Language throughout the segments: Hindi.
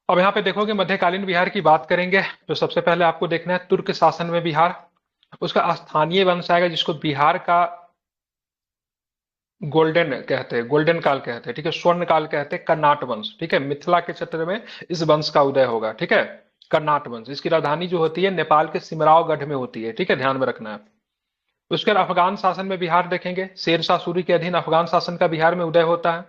अब यहाँ पे देखोगे मध्यकालीन बिहार की बात करेंगे तो सबसे पहले आपको देखना है तुर्क शासन में बिहार। उसका स्थानीय वंश आएगा जिसको बिहार का गोल्डन कहते हैं, गोल्डन काल कहते हैं, ठीक है, स्वर्ण काल कहते हैं, कर्नाट वंश, ठीक है, मिथिला के क्षेत्र में इस वंश का उदय होगा, ठीक है। कर्नाट वंश, इसकी राजधानी जो होती है नेपाल के सिमरावगढ़ में होती है, ठीक है, ध्यान में रखना है। उसके बाद अफगान शासन में बिहार देखेंगे, शेरशाह सूरी के अधीन अफगान शासन का बिहार में उदय होता है।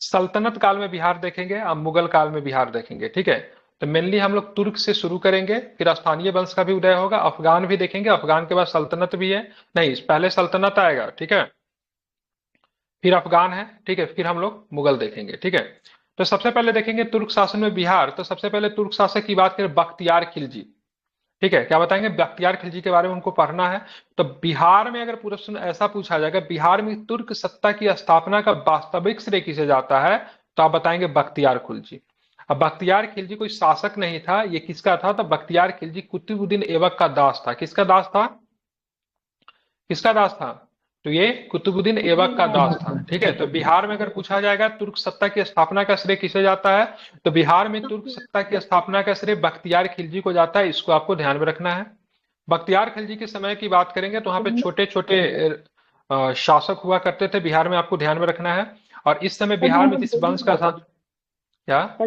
सल्तनत काल में बिहार देखेंगे, अब मुगल काल में बिहार देखेंगे, ठीक है। तो मेनली हम लोग तुर्क से शुरू करेंगे, फिर स्थानीय वंश का भी उदय होगा, अफगान भी देखेंगे, अफगान के बाद सल्तनत भी है, नहीं पहले सल्तनत आएगा, ठीक है, फिर अफगान है, ठीक है, फिर हम लोग मुगल देखेंगे, ठीक है। तो सबसे पहले देखेंगे तुर्क शासन में बिहार। तो सबसे पहले तुर्क शासक की बात करें बख्तियार खिलजी, ठीक है, क्या बताएंगे बख्तियार खिलजी के बारे में उनको पढ़ना है। तो बिहार में अगर प्रश्न ऐसा पूछा जाएगा बिहार में तुर्क सत्ता की स्थापना का वास्तविक श्रेय किसे जाता है, तो आप बताएंगे बख्तियार खिलजी। अब बख्तियार खिलजी कोई शासक नहीं था, ये किसका था, तो बख्तियार खिलजी कुतुबुद्दीन ऐबक का दास था। किसका दास था, किसका दास था, तो ये कुतुबुद्दीन ऐबक का दास था, ठीक है। तो बिहार में अगर पूछा जाएगा तुर्क सत्ता की स्थापना का श्रेय किसे जाता है, तो बिहार में तुर्क सत्ता की स्थापना का श्रेय बख्तियार खिलजी को जाता है, इसको आपको ध्यान में रखना है। बख्तियार खिलजी के समय की बात करेंगे तो वहां पे छोटे छोटे शासक हुआ करते थे बिहार में, आपको ध्यान में रखना है। और इस समय बिहार में जिस वंश का था, क्या,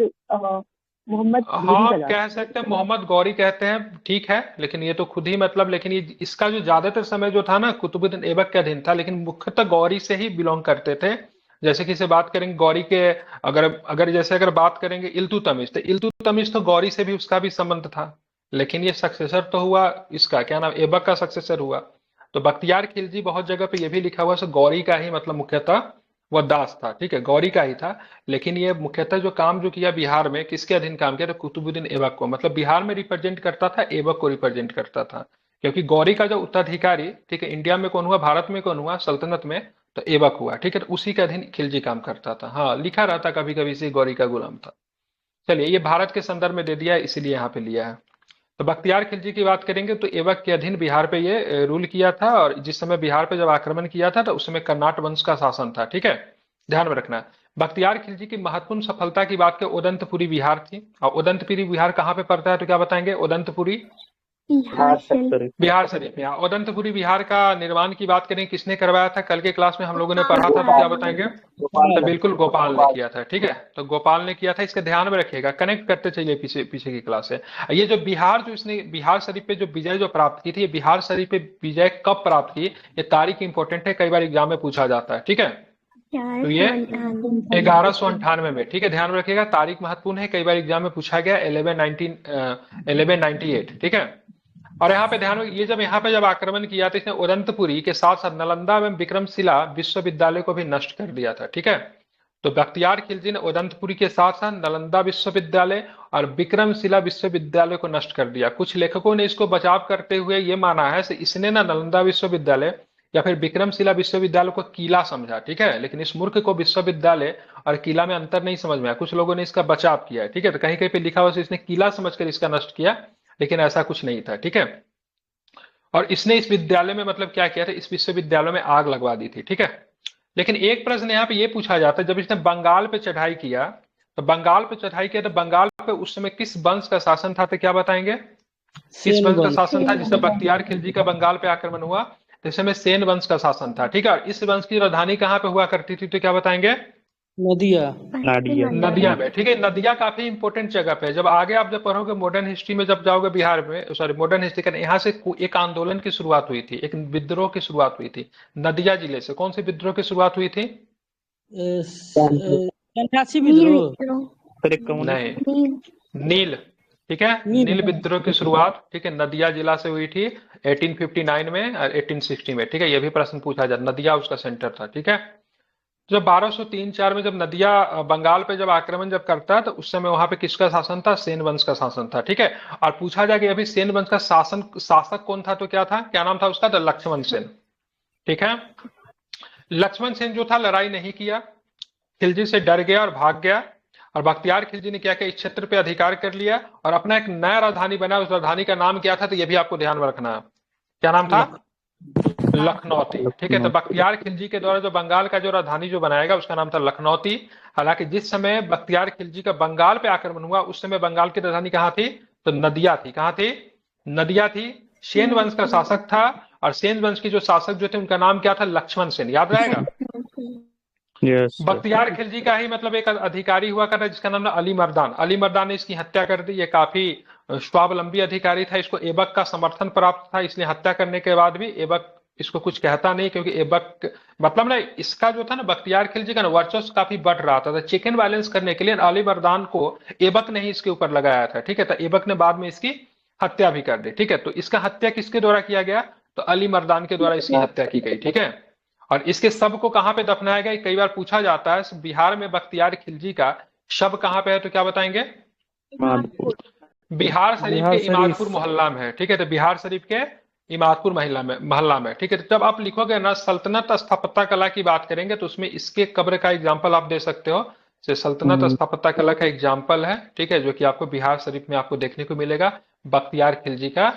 मोहम्मद गोरी हाँ का दास। कह सकते हैं मोहम्मद गौरी कहते हैं, ठीक है, लेकिन ये तो खुद ही मतलब, लेकिन ये इसका जो ज्यादातर समय जो था ना कुतुबुद्दीन ऐबक के अधीन था, लेकिन मुख्यतः गौरी से ही बिलोंग करते थे। जैसे कि इसे बात करेंगे गौरी के, अगर अगर जैसे अगर बात करेंगे इल्तुतमिश, तो इल्तुतमिश तो गौरी से भी उसका भी संबंध था, लेकिन ये सक्सेसर तो हुआ इसका, क्या नाम, ऐबक का सक्सेसर हुआ। तो बख्तियार खिलजी बहुत जगह पे ये भी लिखा हुआ है गौरी का ही मतलब मुख्यतः वह दास था, ठीक है, गौरी का ही था। लेकिन ये मुख्यतः जो काम जो किया बिहार में किसके अधीन काम किया, तो कुतुबुद्दीन ऐबक को, मतलब बिहार में रिप्रेजेंट करता था, ऐबक को रिप्रेजेंट करता था। क्योंकि गौरी का जो उत्तराधिकारी, ठीक है, इंडिया में कौन हुआ, भारत में कौन हुआ, सल्तनत में, तो ऐबक हुआ, ठीक है, तो उसी के अधीन खिलजी काम करता था। हाँ लिखा रहता कभी कभी से गौरी का गुलाम था। चलिए ये भारत के संदर्भ में दे दिया है इसीलिए यहाँ पे लिया है। तो बख्तियार खिलजी की बात करेंगे तो ऐबक के अधीन बिहार पे ये रूल किया था, और जिस समय बिहार पे जब आक्रमण किया था तो उस समय कर्नाट वंश का शासन था, ठीक है, ध्यान में रखना है। बख्तियार खिलजी की महत्वपूर्ण सफलता की बात करें उदंतपुरी बिहार थी, और उदंतपुरी बिहार कहाँ पे पड़ता है, तो क्या बताएंगे उदंतपुरी, बिहार शरीफ। बिहार शरीफ में। उदंतपुरी बिहार का निर्माण की बात करें किसने करवाया था, कल के क्लास में हम लोगों ने पढ़ा था, तो क्या बताएंगे, तो बिल्कुल गोपाल ने किया था, ठीक है, तो गोपाल ने किया था, इसके ध्यान में रखिएगा, कनेक्ट करते चलिए पीछे पीछे की क्लास से। ये जो बिहार जो इसने बिहार शरीफ पे जो विजय जो प्राप्त की थी, ये बिहार शरीफ पे विजय कब प्राप्त की, ये तारीख इंपॉर्टेंट है, कई बार एग्जाम में पूछा जाता है, ठीक है। तो ये 1198 में, ठीक है, ध्यान में रखिएगा, तारीख महत्वपूर्ण है, कई बार एग्जाम में पूछा गया 1198, ठीक है। और यहाँ पे ध्यान में, ये जब यहाँ पे जब आक्रमण किया तो इसने उदंतपुरी के साथ साथ नालंदा एवं विक्रमशिला विश्वविद्यालय को भी नष्ट कर दिया था, ठीक है। तो बख्तियार खिलजी ने उदंतपुरी के साथ साथ नालंदा विश्वविद्यालय और विक्रमशिला विश्वविद्यालय को नष्ट कर दिया। कुछ लेखकों ने इसको बचाव करते हुए ये माना है कि इसने ना नालंदा विश्वविद्यालय या फिर विक्रमशिला विश्वविद्यालय को किला समझा, ठीक है, लेकिन इस मूर्ख को विश्वविद्यालय और किला में अंतर नहीं समझ में आया, कुछ लोगों ने इसका बचाव किया है, ठीक है, तो कहीं कहीं पे लिखा हुआ इसने किला समझकर इसका नष्ट किया, लेकिन ऐसा कुछ नहीं था, ठीक है। और इसने इस विद्यालय में मतलब क्या किया था, इस विश्वविद्यालय में आग लगवा दी थी, ठीक है। लेकिन एक प्रश्न यहाँ पे ये पूछा जाता है, जब इसने बंगाल पे चढ़ाई किया, तो बंगाल पे चढ़ाई किया तो बंगाल पे उस समय किस वंश का शासन था, तो क्या बताएंगे, किस सेन वंश का वंश। शासन था जिससे बख्तियार खिलजी का बंगाल पे आक्रमण हुआ, तो इस समय सेन वंश का शासन था, ठीक है। और इस वंश की राजधानी कहाँ पे हुआ करती थी, तो क्या बताएंगे, नदिया। नाडिया। नदिया में, ठीक है। नदिया काफी इंपॉर्टेंट जगह पे है, जब आगे आप जब पढ़ोगे मॉडर्न हिस्ट्री में जब जाओगे बिहार में, सॉरी मॉडर्न हिस्ट्री का, यहाँ से एक आंदोलन की शुरुआत हुई थी, एक विद्रोह की शुरुआत हुई थी नदिया जिले से। कौन सी विद्रोह की शुरुआत हुई थी, सन्यासी विद्रोह। फिर एक कम्युनिस्ट। नहीं, नील, ठीक है, नील। नील विद्रोह की शुरुआत, ठीक है, नदिया जिला से हुई थी 1859 में और 1860 में, ठीक है, ये भी प्रश्न पूछा जाता, नदिया उसका सेंटर था, ठीक है। जब 1203-4 में जब नदिया बंगाल पे जब आक्रमण जब करता है तो उस समय वहां पे किसका शासन था, सेन वंश का शासन था, ठीक है। और पूछा जाए कि अभी सेन वंश का शासक कौन था, तो क्या था, क्या नाम था उसका, तो लक्ष्मण सेन, ठीक है। लक्ष्मण सेन जो था लड़ाई नहीं किया, खिलजी से डर गया और भाग गया। और बख्तियार खिलजी ने क्या किया, इस क्षेत्र पे अधिकार कर लिया और अपना एक नया राजधानी बना, उस राजधानी का नाम क्या था, तो ये भी आपको ध्यान में रखना है, क्या नाम था, लखनौती, ठीक है। तो बख्तियार खिलजी के द्वारा जो बंगाल का जो राजधानी जो बनाएगा उसका नाम था लखनौती। हालांकि जिस समय बख्तियार खिलजी का बंगाल पे आक्रमण हुआ उस समय बंगाल की राजधानी कहाँ थी? तो नदिया थी। कहाँ थी? नदिया थी। सेन वंश का शासक था, और सेन वंश के जो शासक जो थे उनका नाम क्या था? लक्ष्मण सेन। याद रहेगा। यस बख्तियार खिलजी का ही मतलब एक अधिकारी हुआ करता जिसका नाम था अली मर्दान। अली मर्दान ने इसकी हत्या कर दी। ये काफी स्वावलंबी अधिकारी था, इसको ऐबक का समर्थन प्राप्त था, इसलिए हत्या करने के बाद भी ऐबक इसको कुछ कहता नहीं, क्योंकि ऐबक मतलब ना इसका जो था ना बख्तियार खिलजी का ना वर्चस्व काफी बढ़ रहा था। तो चेक एंड बैलेंस करने के लिए अली मर्दान को ऐबक ने ही इसके ऊपर लगाया था, ठीक है। तो ऐबक ने बाद में इसकी हत्या भी कर दी, ठीक है। तो इसका हत्या किसके द्वारा किया गया? तो अली मर्दान के द्वारा इसकी हत्या की गई, ठीक है। और इसके शव को कहां पे दफनाया गया? कई बार पूछा जाता है। बिहार में बख्तियार खिलजी का शव कहां पे है? तो क्या बताएंगे? बिहार शरीफ के बिहार शरीफ। इमादपुर मोहल्ला में है, ठीक है। तो बिहार शरीफ के इमादपुर मोहल्ला में, ठीक है। तो जब आप लिखोगे ना सल्तनत स्थापत्य कला की बात करेंगे तो उसमें इसके कब्र का एग्जाम्पल आप दे सकते हो। जैसे सल्तनत स्थापत्य कला का एग्जाम्पल है, ठीक है, जो कि आपको बिहार शरीफ में आपको देखने को मिलेगा, बख्तियार खिलजी का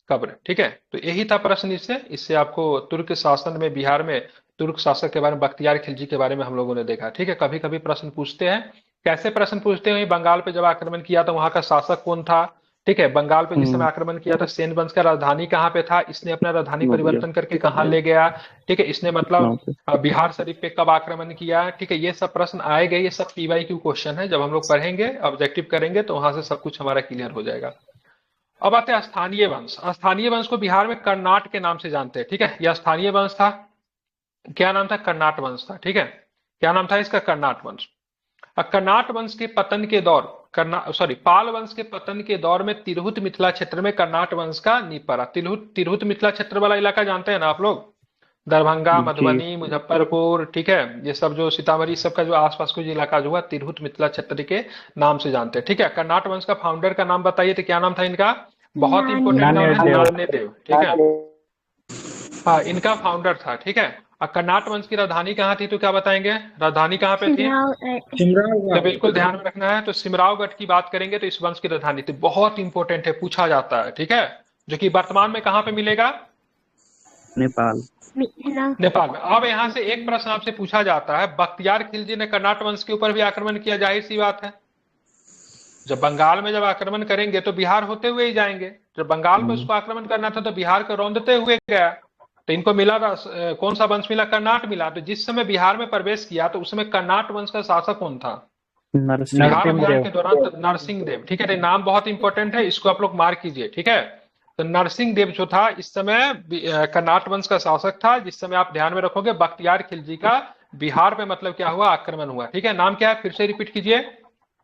कब्र, ठीक है। तो यही था प्रश्न। इससे इससे आपको तुर्क शासन में बिहार में तुर्क शासक के बारे में, बख्तियार खिलजी के बारे में हम लोगों ने देखा, ठीक है। कभी कभी प्रश्न पूछते हैं। कैसे प्रश्न पूछते हैं? बंगाल पे जब आक्रमण किया तो वहां का शासक कौन था, ठीक है। बंगाल पे जिस समय आक्रमण किया था सेन वंश का राजधानी कहाँ पे था, इसने अपना राजधानी परिवर्तन करके कहाँ ले गया, ठीक है। इसने मतलब बिहार शरीफ पे कब आक्रमण किया, ठीक है। ये सब प्रश्न आएंगे, ये सब पीवाईक्यू क्वेश्चन है। जब हम लोग पढ़ेंगे ऑब्जेक्टिव करेंगे तो वहां से सब कुछ हमारा क्लियर हो जाएगा। अब आते हैं स्थानीय वंश। स्थानीय वंश को बिहार में कर्नाट के नाम से जानते हैं, ठीक है। यह स्थानीय वंश था। क्या नाम था? कर्नाट वंश था, ठीक है। क्या नाम था इसका? कर्नाट वंश। कर्नाट वंश के पतन के दौर पाल वंश के पतन के दौर में तिरहुत मिथिला क्षेत्र में कर्नाट वंश का नींव पड़ा। तिरहुत मिथिला क्षेत्र वाला इलाका जानते हैं ना आप लोग? दरभंगा, मधुबनी, मुजफ्फरपुर, ठीक है। ये सब जो सीतामढ़ी सब का जो आसपास का जो इलाका जो हुआ तिरहुत मिथिला क्षेत्र के नाम से जानते हैं, ठीक है। कर्नाट वंश का फाउंडर का नाम बताइए तो क्या नाम था इनका? बहुत इंपॉर्टेंट नाम है, नान्यदेव, ठीक है। हाँ, इनका फाउंडर था, ठीक है। और कर्नाट वंश की राजधानी कहाँ थी? तो क्या बताएंगे? राजधानी कहाँ पे थी? तो बिल्कुल ध्यान में रखना है। तो सिमरावगढ़ की बात करेंगे तो इस वंश की राजधानी थी। बहुत इंपॉर्टेंट है, पूछा जाता है, ठीक है। जो कि वर्तमान में कहाँ पे मिलेगा? नेपाल। नेपाल में। अब यहाँ से एक प्रश्न आपसे पूछा जाता है, बख्तियार खिलजी ने कर्नाट वंश के ऊपर भी आक्रमण किया, जाहिर सी बात है। जब बंगाल में जब आक्रमण करेंगे तो बिहार होते हुए ही जाएंगे। जब बंगाल में उसको आक्रमण करना था तो बिहार को रौंदते हुए गया। तो इनको मिला कौन सा वंश मिला? कर्नाट मिला। तो जिस समय बिहार में प्रवेश किया तो उस समय कर्नाट वंश का शासक कौन था? बिहार अभियान के दौरान नरसिंह देव, ठीक है। तो नाम बहुत इंपॉर्टेंट है, इसको आप लोग मार्क कीजिए, ठीक है। तो नरसिंह देव जो था इस समय कर्नाट वंश का शासक था। जिस समय आप ध्यान में रखोगे बख्तियार खिलजी का बिहार पे मतलब क्या हुआ? आक्रमण हुआ, ठीक है। नाम क्या है? फिर से रिपीट कीजिए।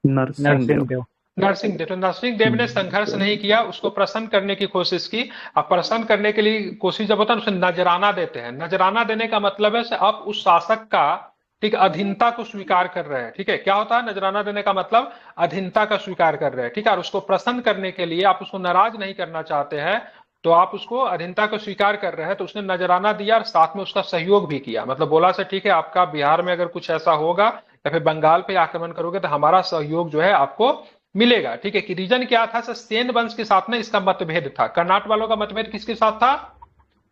नरसिंह देव। नरसिंह देव। तो नरसिंह देव ने संघर्ष नहीं किया, उसको प्रसन्न करने की कोशिश की। अब प्रसन्न करने के लिए कोशिश जब होता है उसे नजराना देते हैं। नजराना देने का मतलब है आप उस शासक का, ठीक, अधीनता को स्वीकार कर रहे हैं, ठीक है। क्या होता है नजराना देने का मतलब? अधीनता का स्वीकार कर रहे हैं, ठीक है। और उसको प्रसन्न करने के लिए आप उसको नाराज नहीं करना चाहते हैं, तो आप उसको अधीनता को स्वीकार कर रहे हैं, तो उसने नजराना दिया और साथ में उसका सहयोग भी किया। मतलब बोला से ठीक है आपका बिहार में अगर कुछ ऐसा होगा या फिर बंगाल पे आक्रमण करोगे तो हमारा सहयोग जो है आपको मिलेगा, ठीक है। कि रीजन क्या था? सेन वंश के साथ में इसका मतभेद था। कर्नाट वालों का मतभेद किसके साथ था?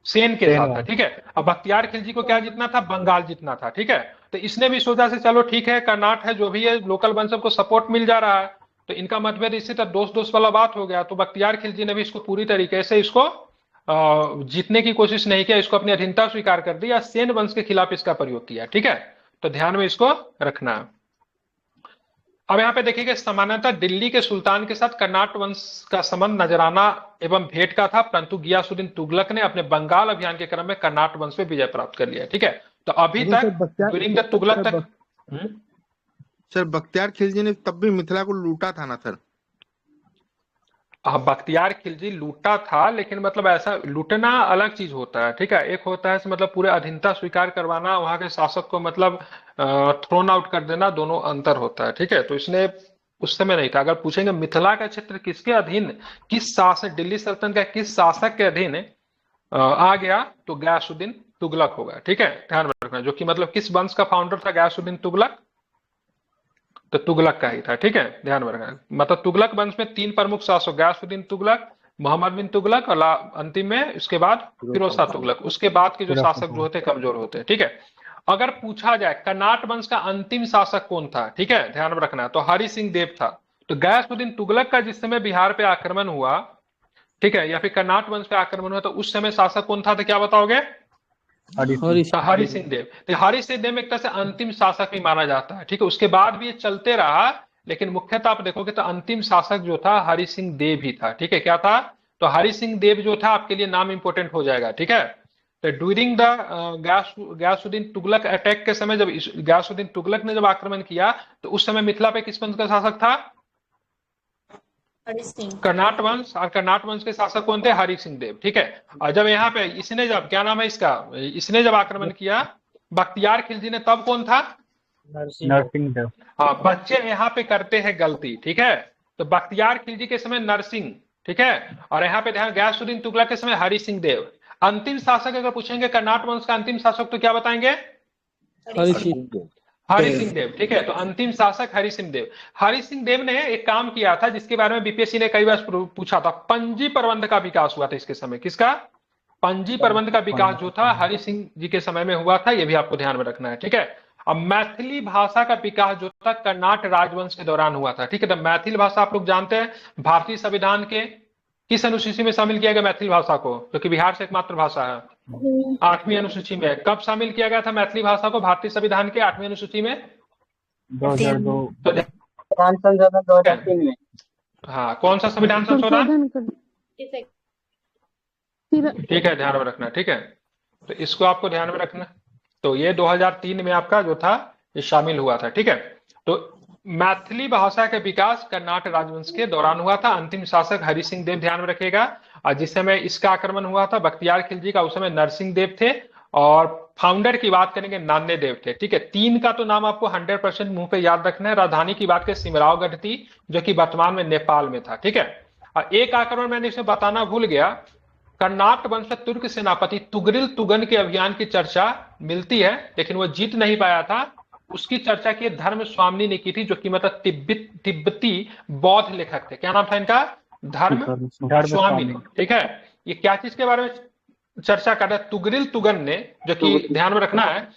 सेन के साथ था, ठीक है। अब बख्तियार खिलजी को क्या जीतना था? बंगाल जीतना था, ठीक है। तो इसने भी सोचा से चलो ठीक है कर्नाट है जो भी है लोकल वंश को सपोर्ट मिल जा रहा है, तो इनका मतभेद इसी तरह दोस्त वाला बात हो गया। तो बख्तियार खिलजी ने भी इसको पूरी तरीके से इसको जीतने की कोशिश नहीं किया, इसको अपनी अधीनता स्वीकार कर दी या सेन वंश के खिलाफ इसका प्रयोग किया, ठीक है। तो ध्यान में इसको रखना है। अब यहाँ पे देखिएगा सामान्यतः दिल्ली के सुल्तान के साथ कर्नाट वंश का संबंध नजराना एवं भेंट का था, परंतु गियासुद्दीन तुगलक ने अपने बंगाल अभियान के क्रम में कर्नाट वंश पे विजय प्राप्त कर लिया, ठीक है। तो अभी तक ड्यूरिंग द तुगलक तक सर बख्तियार खिलजी ने तब भी मिथिला को लूटा था ना सर? बख्तियार खिलजी लूटा था, लेकिन मतलब ऐसा लूटना अलग चीज होता है, ठीक है। एक होता है मतलब पूरे अधीनता स्वीकार करवाना, वहां के शासक को मतलब थ्रोन आउट कर देना, दोनों अंतर होता है, ठीक है। तो इसने उस समय नहीं था। अगर पूछेंगे मिथिला का क्षेत्र किसके अधीन, किस शासक, दिल्ली सल्तनत का किस शासक के अधीन आ गया, तो गयासुद्दीन तुगलक होगा, ठीक है। ध्यान में रखना, जो कि मतलब किस वंश का फाउंडर था गयासुद्दीन तुगलक? तो तुगलक का ही था, ठीक है। ध्यान में रखना, मतलब तुगलक वंश में तीन प्रमुख शासक गयासुद्दीन तुगलक, मोहम्मद बिन तुगलक और अंतिम में उसके बाद फिरोज शाह तुगलक। उसके बाद के जो शासक जो होते कमजोर होते हैं, ठीक है। अगर पूछा जाए कर्नाट वंश का अंतिम शासक कौन था, ठीक है, ध्यान में रखना है, तो हरि सिंह देव था। तो गयासुद्दीन तुगलक का जिस समय बिहार पे आक्रमण हुआ, ठीक है, या फिर कर्नाट वंश पे आक्रमण हुआ, तो उस समय शासक कौन था, तो क्या बताओगे? हरि तो हरि सिंह देव। तो हरि सिंह देव एक तरह से अंतिम शासक भी माना जाता है, ठीक है। उसके बाद भी ये चलते रहा, लेकिन मुख्यतः आप देखोगे तो अंतिम शासक जो था हरि सिंह देव ही था, ठीक है। क्या था? तो हरि सिंह देव जो था, आपके लिए नाम इंपोर्टेंट हो जाएगा, ठीक है। तो during the Ghiyasuddin Tughlaq attack के समय, जब गयासुद्दीन तुगलक ने जब आक्रमण किया, तो उस समय मिथिला पे किस वंश का शासक था? कर्नाट वंश। और कर्नाट वंश के शासक कौन थे? हरि सिंह देव, ठीक है। और जब यहाँ पे इसने जब, क्या नाम है इसका, इसने जब आक्रमण किया बख्तियार खिलजी ने, तब कौन था? नरसिंह देव। हाँ, बच्चे यहाँ पे करते हैं गलती, ठीक है। तो बख्तियार खिलजी के समय नरसिंह, ठीक है। और यहाँ पे ध्यान, गयासुद्दीन तुगलक के समय हरि सिंह देव। अंतिम शासक अगर पूछेंगे कर्नाट वंश का अंतिम शासक, तो क्या बताएंगे? हरि सिंह हरि सिंह देव, ठीक है। तो अंतिम शासक हरि सिंह देव। हरि सिंह देव ने एक काम किया था जिसके बारे में बीपीएससी ने कई बार पूछा था। पंजी प्रबंध का विकास हुआ था इसके समय। किसका? पंजी प्रबंध का विकास जो था हरि सिंह जी के समय में हुआ था, यह भी आपको ध्यान में रखना है, ठीक है। अब मैथिली भाषा का विकास जो था कर्नाट राजवंश के दौरान हुआ था, ठीक है। तो मैथिली भाषा आप लोग जानते हैं भारतीय संविधान के किस अनुसूची में शामिल किया गया मैथिली भाषा को, जो कि बिहार से एकमात्र भाषा है? 8वीं अनुसूची में। कब शामिल किया गया था मैथिली भाषा को भारतीय संविधान के 8वीं अनुसूची में? 2002। तो संविधान संशोधन 2003 में। हाँ, कौन सा संविधान संशोधन? ठीक है, ध्यान में रखना, ठीक है। तो इसको आपको ध्यान में रखना। तो ये 2003 में आपका जो था ये शामिल हुआ था, ठीक है। तो मैथिली भाषा के विकास कर्नाट राजवंश के दौरान हुआ था। अंतिम शासक हरि सिंह देव, ध्यान में रखेगा। और जिस समय इसका आक्रमण हुआ था बख्तियार खिलजी का, उस समय नरसिंह देव थे। और फाउंडर की बात करेंगे नान्य देव थे, ठीक है। तीन का तो नाम आपको 100% मुंह पे याद रखना है। राजधानी की बात करें सिमरावगढ़ थी, जो कि वर्तमान में नेपाल में था, ठीक है। और एक आक्रमण मैंने इसमें बताना भूल गया, कर्नाट वंश में तुर्क सेनापति तुगरिल तुगन के अभियान की चर्चा मिलती है, लेकिन वो जीत नहीं पाया था। उसकी चर्चा की धर्म स्वामिनी ने की थी, जो कि मतलब तिब्बती बौद्ध लेखक थे। क्या नाम था इनका? धर्म स्वामिनी, ठीक है। ये क्या चीज के बारे में चर्चा कर रहे हैं? तुगरिल तुगन ने, जो कि ध्यान में रखना है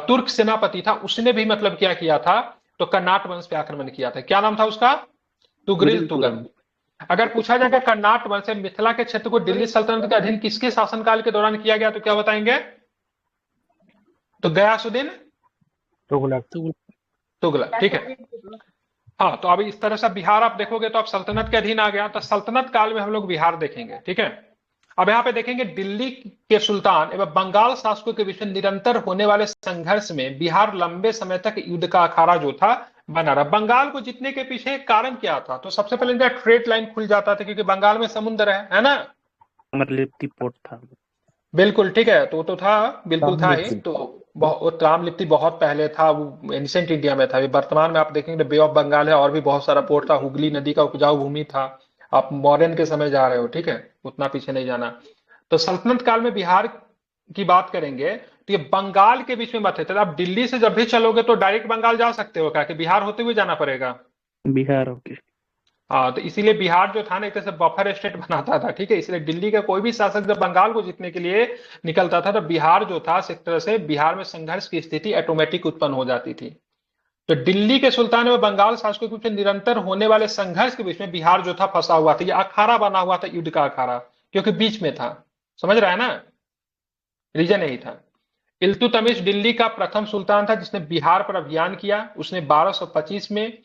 तुर्क सेनापति था, उसने भी मतलब क्या किया था, तो कर्नाट वंश पे आक्रमण किया था। क्या नाम था उसका? तुगरिल तुगन। अगर पूछा जाएगा कर्नाट वंश से मिथिला के क्षेत्र को दिल्ली सल्तनत के अधीन किसके शासनकाल के दौरान किया गया, तो क्या बताएंगे? तो गयासुद्दीन तुगलक, ठीक है। हाँ, तो अब इस तरह से बिहार आप देखोगे तो आप सल्तनत के अधीन आ गया। तो सल्तनत काल में हम लोग बिहार देखेंगे, ठीक है। अब यहाँ पे देखेंगे दिल्ली के सुल्तान एवं बंगाल शासकों के बीच में निरंतर होने वाले संघर्ष में बिहार लंबे समय तक युद्ध का अखाड़ा जो था बना रहा। बंगाल को जीतने के पीछे कारण क्या था? तो सबसे पहले इनका ट्रेड लाइन खुल जाता था, क्योंकि बंगाल में समुद्र है ना। ताम्रलिप्ति पोर्ट था। बिल्कुल, ठीक है। तो था, बिल्कुल था ही। तो ताम्रलिप्ति बहुत पहले था, वो एंशिएंट इंडिया में था। वर्तमान में आप देखेंगे बे ऑफ बंगाल है, और भी बहुत सारा पोर्ट था। हुगली नदी का उपजाऊ भूमि था। आप मॉडर्न के समय जा रहे हो, ठीक है, उतना पीछे नहीं जाना। तो सल्तनत काल में बिहार की बात करेंगे तो ये बंगाल के बीच में मत है। तो आप दिल्ली से जब भी चलोगे तो डायरेक्ट बंगाल जा सकते हो क्या, कि बिहार होते हुए जाना पड़ेगा? बिहार होके। हाँ, तो इसीलिए बिहार जो था ना, एक तरह से बफर स्टेट बनाता था, ठीक है। इसलिए दिल्ली का कोई भी शासक जब बंगाल को जीतने के लिए निकलता था, तो बिहार जो था एक तरह से बिहार में संघर्ष की स्थिति ऑटोमेटिक उत्पन्न हो जाती थी। तो दिल्ली के सुल्तान व बंगाल शासकों के बीच निरंतर होने वाले संघर्ष के बीच में बिहार जो था फंसा हुआ था। यह अखाड़ा बना हुआ था, युद्ध का अखाड़ा, क्योंकि बीच में था। समझ रहा है ना, रीजन यही था। इल्तुतमिश दिल्ली का प्रथम सुल्तान था जिसने बिहार पर अभियान किया। उसने 1225 में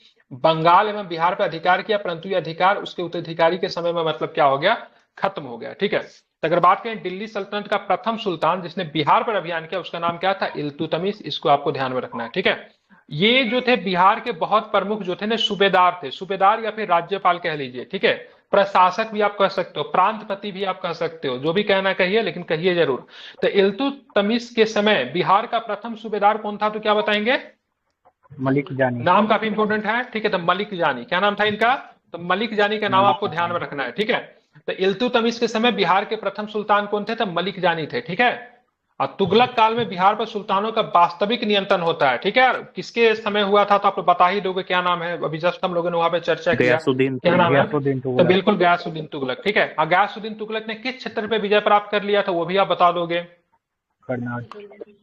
बंगाल एवं बिहार पर अधिकार किया, परंतु यह अधिकार उसके उत्तराधिकारी के समय में मतलब क्या हो गया, खत्म हो गया, ठीक है। तो अगर बात करें दिल्ली सल्तनत का प्रथम सुल्तान जिसने बिहार पर अभियान किया, उसका नाम क्या था? इल्तुतमिश। इसको आपको ध्यान में रखना है, ठीक है। ये जो थे बिहार के बहुत प्रमुख जो थे ना, सूबेदार थे। सूबेदार या फिर राज्यपाल कह लीजिए, ठीक है। प्रशासक भी आप कह सकते हो, प्रांतपति भी आप कह सकते हो, जो भी कहना कहिए, लेकिन कहिए जरूर। तो इल्तुतमिश के समय बिहार का प्रथम सूबेदार कौन था, तो क्या बताएंगे? मलिक जानी। नाम काफी इंपोर्टेंट है, ठीक है। तो मलिक जानी। क्या नाम था इनका? तो मलिक जानी का नाम आपको ध्यान में रखना है, ठीक है। तो इल्तुतमिश के समय बिहार के प्रथम सुल्तान कौन थे? तो मलिक जानी थे, ठीक है। और तुगलक काल में बिहार पर सुल्तानों का वास्तविक नियंत्रण होता है, ठीक है। किसके समय हुआ था तो आप बता ही दोगे, क्या नाम है? अभी जस्ट हम लोगों ने वहां पे चर्चा किया, गयासुद्दीन क्या नाम है? गयासुद्दीन तो तुगलक। बिल्कुल गयासुद्दीन तुगलक, ठीक है। और गयासुद्दीन तुगलक ने किस क्षेत्र पे विजय प्राप्त कर लिया था वो भी आप बता दोगे? कर्नाटक।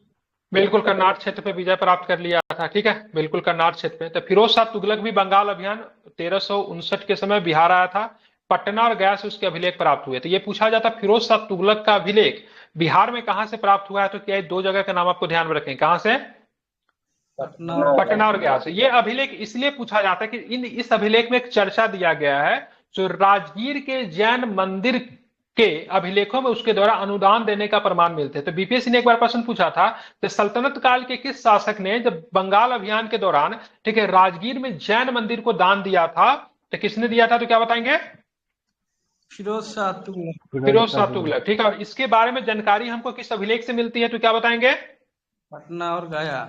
बिल्कुल कर्नाटक क्षेत्र पे विजय प्राप्त कर लिया था, ठीक है, बिल्कुल कर्नाटक क्षेत्र पे। तो फिरोज शाह तुगलक भी बंगाल अभियान 1359 के समय बिहार आया था, पटना और गया से उसके अभिलेख प्राप्त हुए। तो ये पूछा जाता फिरोज शाह तुगलक का अभिलेख बिहार में कहां से प्राप्त हुआ है, तो क्या ये दो जगह का नाम आपको ध्यान में रखें, कहां से? पटना और गया से। ये अभिलेख इसलिए पूछा जाता है कि इस अभिलेख में एक चर्चा दिया गया है जो राजगीर के जैन मंदिर के अभिलेखों में उसके द्वारा अनुदान देने का प्रमाण मिलते हैं। तो बीपीएससी ने एक बार प्रश्न पूछा था कि सल्तनत काल के किस शासक ने जब बंगाल अभियान के दौरान, ठीक है, राजगीर में जैन मंदिर को दान दिया था, तो किसने दिया था? तो क्या बताएंगे? फिरोज शाह तुगलक। फिरोज शाह तुगलक, ठीक है। और इसके बारे में जानकारी हमको किस अभिलेख से मिलती है, तो क्या बताएंगे? पटना और गया।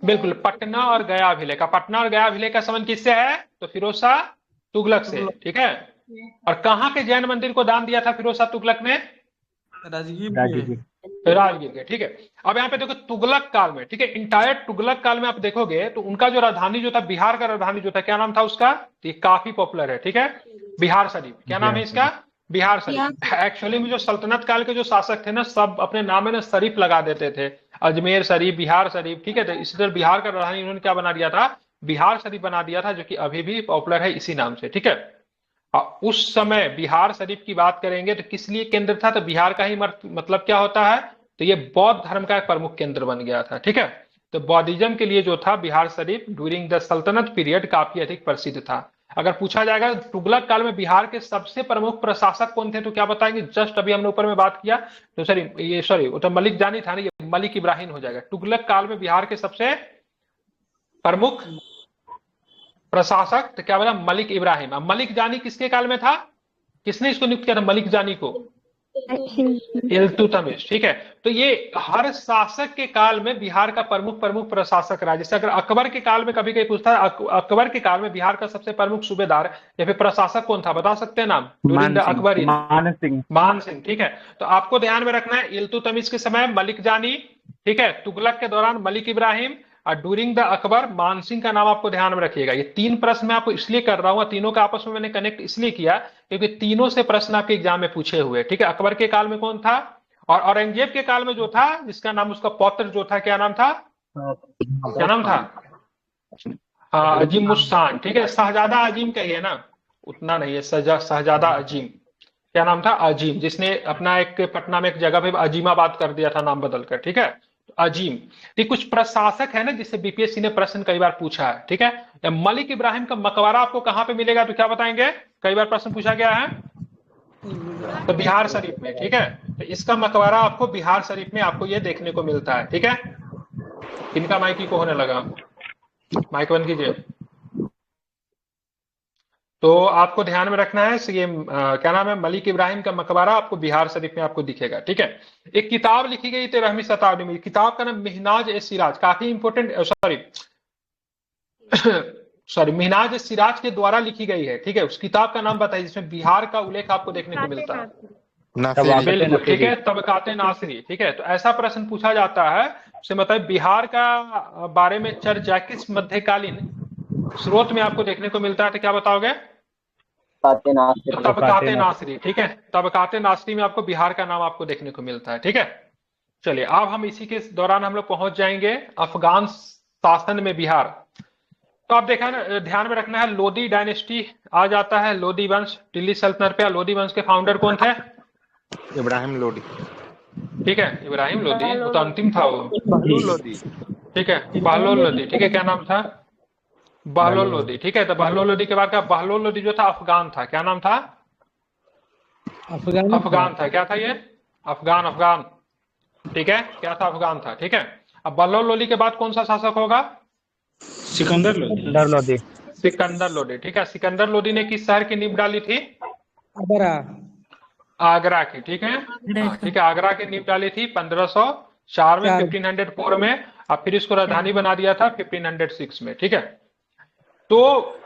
बिल्कुल, पटना और गया अभिलेख। पटना और गया अभिलेख का संबंध किससे है? तो फिरोज शाह तुगलक से, ठीक है। और कहां के जैन मंदिर को दान दिया था फिरोज शाह तुगलक ने? राजगीर के, ठीक है। अब यहाँ पे देखो तुगलक काल में, ठीक है, इंटायर तुगलक काल में आप देखोगे तो उनका जो राजधानी जो था, बिहार का राजधानी जो था, क्या नाम था उसका? तो ये काफी पॉपुलर है, ठीक है, बिहार शरीफ। क्या नाम है इसका? बिहार शरीफ। एक्चुअली में जो सल्तनत काल के जो शासक थे ना, सब अपने नाम में ना शरीफ लगा देते थे, अजमेर शरीफ, बिहार शरीफ, ठीक है। तो इसी तरह बिहार का राजधानी उन्होंने क्या बना दिया था? बिहार शरीफ बना दिया था, जो कि अभी भी पॉपुलर है इसी नाम से, ठीक है। उस समय बिहार शरीफ की बात करेंगे तो किस लिए केंद्र था? तो बिहार का ही मतलब क्या होता है? तो ये बौद्ध धर्म का एक प्रमुख केंद्र बन गया था, ठीक है। तो बौद्धिज्म के लिए जो था बिहार शरीफ ड्यूरिंग द सल्तनत पीरियड काफी अधिक प्रसिद्ध था। अगर पूछा जाएगा तुगलक काल में बिहार के सबसे प्रमुख प्रशासक कौन थे, तो क्या बताएंगे? जस्ट अभी हमने ऊपर में बात किया, तो सॉरी वो तो मलिक जानी था ना, ये मलिक इब्राहिम हो जाएगा। तुगलक काल में बिहार के सबसे प्रमुख प्रशासक तो क्या बोला? मलिक इब्राहिम। अब मलिक जानी किसके काल में था? किसने इसको नियुक्त किया था मलिक जानी को? इल्तुतमिश, ठीक है। तो ये हर शासक के काल में बिहार का प्रमुख प्रशासक रहा। जैसे अगर अकबर के काल में कभी कभी पूछता है, अकबर के काल में बिहार का सबसे प्रमुख सूबेदार या फिर प्रशासक कौन था, बता सकते हैं नाम? ड्यूरिंग द अकबरी, मान सिंह, ठीक है। तो आपको ध्यान में रखना है, इल्तुतमिश के समय मलिक जानी, ठीक है, तुगलक के दौरान मलिक इब्राहिम, और ड्यूरिंग द अकबर मानसिंह का नाम आपको ध्यान में रखिएगा। ये तीन प्रश्न मैं आपको इसलिए कर रहा हूं, तीनों का आपस में मैंने कनेक्ट इसलिए किया क्योंकि तीनों से प्रश्न आपके एग्जाम में पूछे हुए, ठीक है। अकबर के काल में कौन था, और औरंगजेब के काल में जो था, जिसका नाम उसका पौत्र जो था, क्या नाम था? क्या नाम था? हाँ, अजीम मुस्तान, ठीक है। शहजादा अजीम कहिए ना, उतना नहीं है, शहजादा अजीम। क्या नाम था? अजीम, जिसने अपना एक पटना में एक जगह पे अजीमाबाद कर दिया था नाम बदलकर, ठीक है, अजीम। ये कुछ प्रशासक है ना जिससे बीपीएससी ने प्रश्न कई बार पूछा है, ठीक है। मलिक इब्राहिम का मकबरा आपको कहां पे मिलेगा, तो क्या बताएंगे? कई बार प्रश्न पूछा गया है, तो बिहार शरीफ में, ठीक है। तो इसका मकबरा आपको बिहार शरीफ में आपको ये देखने को मिलता है, ठीक है। किनका माइक को होने लगा? माइक बंद कीजिए। तो आपको ध्यान में रखना है, ये क्या नाम है, मलिक इब्राहिम का मकबरा आपको बिहार शरीफ में आपको दिखेगा, ठीक है। एक किताब लिखी गई 13वीं शताब्दी में, किताब का नाम मिहनाज ए सिराज, काफी इंपोर्टेंट, सॉरी मिहनाज ए सिराज के द्वारा लिखी गई है, ठीक है। उस किताब का नाम बताइए जिसमें बिहार का उल्लेख आपको देखने को मिलता है। बिल्कुल, ठीक है, तबकाते नासिरी, ठीक है। तो ऐसा प्रश्न पूछा जाता है, उससे मतलब बिहार का बारे में चर्चा किस मध्यकालीन स्रोत में आपको देखने को मिलता है, तो क्या बताओगे? तबकाते नासिरी, ठीक है। तबकाते नासिरी में आपको बिहार का नाम आपको देखने को मिलता है, ठीक है। चलिए, अब हम इसी के दौरान हम लोग पहुंच जाएंगे अफगान शासन में बिहार। तो आप देखा ना, ध्यान में रखना है, लोदी डायनेस्टी आ जाता है, लोदी वंश दिल्ली सल्तनत पे। लोदी वंश के फाउंडर कौन थे? इब्राहिम लोदी, ठीक है, इब्राहिम लोदी, वो तो अंतिम था वो, लोदी, ठीक है, बहलोल लोदी, ठीक है। क्या नाम था? बहलोल लोदी, ठीक है। तो बहलोल लोदी के बाद का बहलोल लोदी जो था अफगान था, क्या नाम था? अफगान था। क्या था ये? अफगान, ठीक है, क्या था? अफगान था, ठीक है। अब बहलोल लोदी के बाद कौन सा शासक होगा? सिकंदर लोदी। सिकंदर लोदी, ठीक है। सिकंदर लोदी ने किस शहर की नींव डाली थी? आगरा की, ठीक है, ठीक है, आगरा की नींव डाली थी 1504 में, 1504 में, और फिर इसको राजधानी बना दिया था 1506 में, ठीक है। तो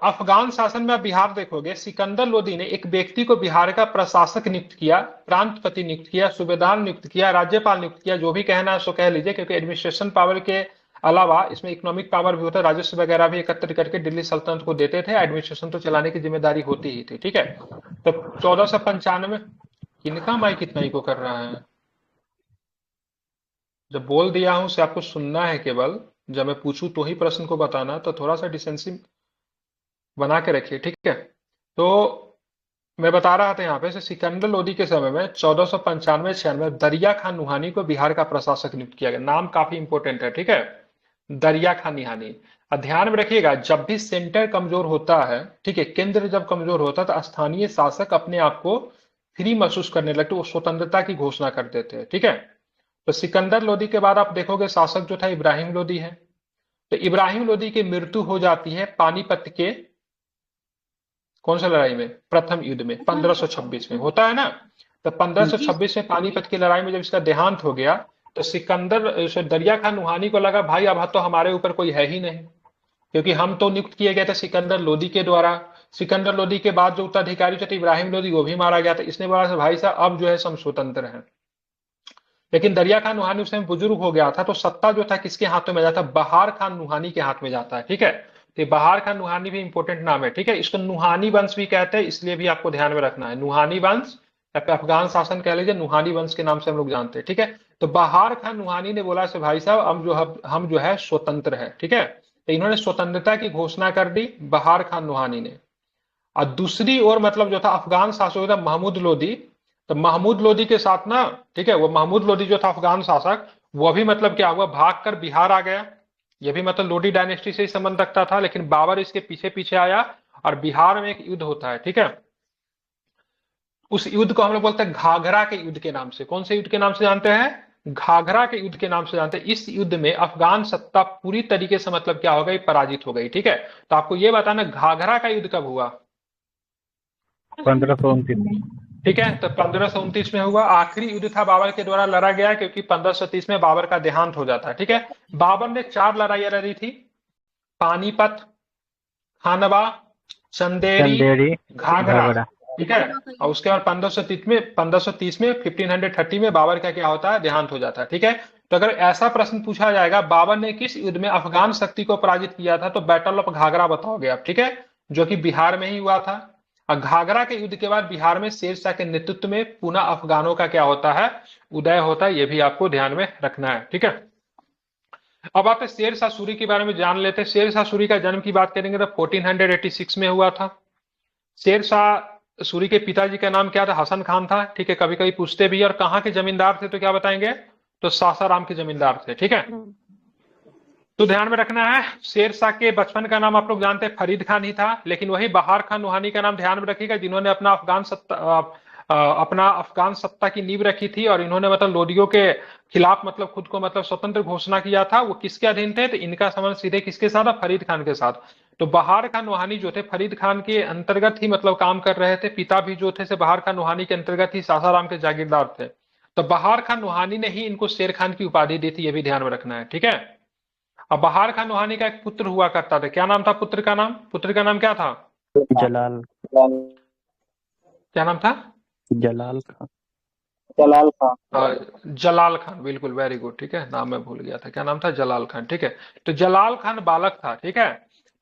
अफगान शासन में आप बिहार देखोगे, सिकंदर लोदी ने एक व्यक्ति को बिहार का प्रशासक नियुक्त किया, प्रांतपति नियुक्त किया, सूबेदार नियुक्त किया, राज्यपाल नियुक्त किया, जो भी कहना है सो कह लीजिए, क्योंकि एडमिनिस्ट्रेशन पावर के अलावा इसमें इकोनॉमिक पावर भी होता है, राजस्व वगैरह भी एकत्र करके दिल्ली सल्तनत को देते थे, एडमिनिस्ट्रेशन तो चलाने की जिम्मेदारी होती ही थी। ठीक है, तो 1495 किनका माइक इतना इको कर रहा है? जब बोल दिया हूं से आपको सुनना है, केवल जब मैं पूछूं तो ही प्रश्न को बताना, तो थोड़ा सा डिसेंसी बना के रखिए। ठीक है, तो मैं बता रहा था यहाँ पे से सिकंदर लोदी के समय में 1495-96 दरिया खान नुहानी को बिहार का प्रशासक नियुक्त किया गया। नाम काफी इंपॉर्टेंट है। ठीक है, दरिया खान निहानी। और ध्यान में रखिएगा, जब भी सेंटर कमजोर होता है, ठीक है, केंद्र जब कमजोर होता है, तो स्थानीय शासक अपने आप को फ्री महसूस करने लगते, वो स्वतंत्रता की घोषणा कर देते हैं। ठीक है, तो सिकंदर लोदी के बाद आप देखोगे शासक जो था इब्राहिम लोदी है। तो इब्राहिम लोदी की मृत्यु हो जाती है पानीपत के कौन सा लड़ाई में? प्रथम युद्ध में, 1526 में होता है ना। तो 1526 में पानीपत की लड़ाई में जब इसका देहांत हो गया, तो दरिया खान नुहानी को लगा भाई अब तो हमारे ऊपर कोई है ही नहीं, क्योंकि हम तो नियुक्त किए गए थे सिकंदर लोदी के द्वारा। सिकंदर लोदी के बाद जो उत्तराधिकारी थे इब्राहिम लोदी, वो भी मारा गया था। इसने बोला से भाई साहब अब जो है हम स्वतंत्र हैं। लेकिन दरिया खान नुहानी उस समय बुजुर्ग हो गया था, तो सत्ता जो था किसके हाथों में जाता? बहार खान नुहानी के हाथ में जाता है। ठीक है, तो बहार खान नुहानी भी इंपॉर्टेंट नाम है। ठीक है, इसको नुहानी वंश भी कहते हैं, इसलिए भी आपको ध्यान में रखना है। नुहानी वंश या फिर अफगान शासन कह लीजिए, नुहानी वंश के नाम से हम लोग जानते हैं। ठीक है, तो बहार खान नुहानी ने बोला से भाई साहब हम जो है स्वतंत्र है। ठीक है, तो इन्होंने स्वतंत्रता की घोषणा कर दी बहार खान नुहानी ने। और दूसरी ओर मतलब जो था अफगान शासक था महमूद लोदी, तो महमूद लोदी के साथ ना, ठीक है, वो महमूद लोदी जो था अफगान शासक, वो भी मतलब क्या हुआ, भाग कर बिहार आ गया। ये भी मतलब लोडी डायनेस्टी से ही संबंध रखता था, लेकिन बाबर इसके पीछे पीछे आया और बिहार में एक युद्ध होता है। ठीक है, उस युद्ध को हम लोग बोलते हैं घाघरा के युद्ध के नाम से। कौन से युद्ध के नाम से जानते हैं? घाघरा के युद्ध के नाम से जानते हैं। इस युद्ध में अफगान सत्ता पूरी तरीके से मतलब क्या हो गई, पराजित हो गई। ठीक है, तो आपको यह बताना घाघरा का युद्ध कब हुआ? 1529। ठीक है, तो 1529 में हुआ। आखिरी युद्ध था बाबर के द्वारा लड़ा गया, क्योंकि 1530 में बाबर का देहांत हो जाता है। ठीक है, बाबर ने 4 लड़ाइयां लड़ी थी, पानीपत, खानवा, चंदेरी, घाघरा। ठीक है, और उसके बाद 1530 में 1530 में बाबर का क्या होता है, देहांत हो जाता है। ठीक है, तो अगर ऐसा प्रश्न पूछा जाएगा बाबर ने किस युद्ध में अफगान शक्ति को पराजित किया था, तो बैटल ऑफ घाघरा बताओगे आप। ठीक है, जो कि बिहार में ही हुआ था। और घाघरा के युद्ध के बाद बिहार में शेरशाह के नेतृत्व में पुनः अफगानों का क्या होता है, उदय होता है। यह भी आपको ध्यान में रखना है। ठीक है, अब आते शेरशाह सूरी के बारे में जान लेते हैं। शेरशाह सूरी का जन्म की बात करेंगे तो 1486 में हुआ था। शेरशाह सूरी के पिताजी का नाम क्या था? हसन खान था। ठीक है, कभी कभी पूछते भी, और कहाँ के जमींदार थे, तो क्या बताएंगे, तो सासाराम के जमींदार थे। ठीक है, तो ध्यान में रखना है, शेरशाह के बचपन का नाम आप लोग जानते हैं फरीद खान ही था, लेकिन वही बहार खान नुहानी का नाम ध्यान में रखिएगा, जिन्होंने अपना अफगान सत्ता की नींव रखी थी, और इन्होंने मतलब लोदियों के खिलाफ मतलब खुद को मतलब स्वतंत्र घोषणा किया था। वो किसके अधीन थे? तो इनका संबंध सीधे किसके साथ था? फरीद खान के साथ। तो बहार खान नुहानी जो थे फरीद खान के अंतर्गत ही मतलब काम कर रहे थे। पिता भी जो थे से बहार खान नुहानी के अंतर्गत ही सासाराम के जागीरदार थे। तो बहार खान नुहानी ने ही इनको शेर खान की उपाधि दी थी, यह भी ध्यान में रखना है। ठीक है, अब बहार खान नुहानी का एक पुत्र हुआ करता था। क्या नाम था पुत्र का नाम? पुत्र का नाम क्या था? जलाल क्या नाम था? जलाल खान। जलाल खान। जलाल खान, बिल्कुल, वेरी गुड। ठीक है, नाम मैं भूल गया था, क्या नाम था? जलाल खान। ठीक है, तो जलाल खान बालक था। ठीक है,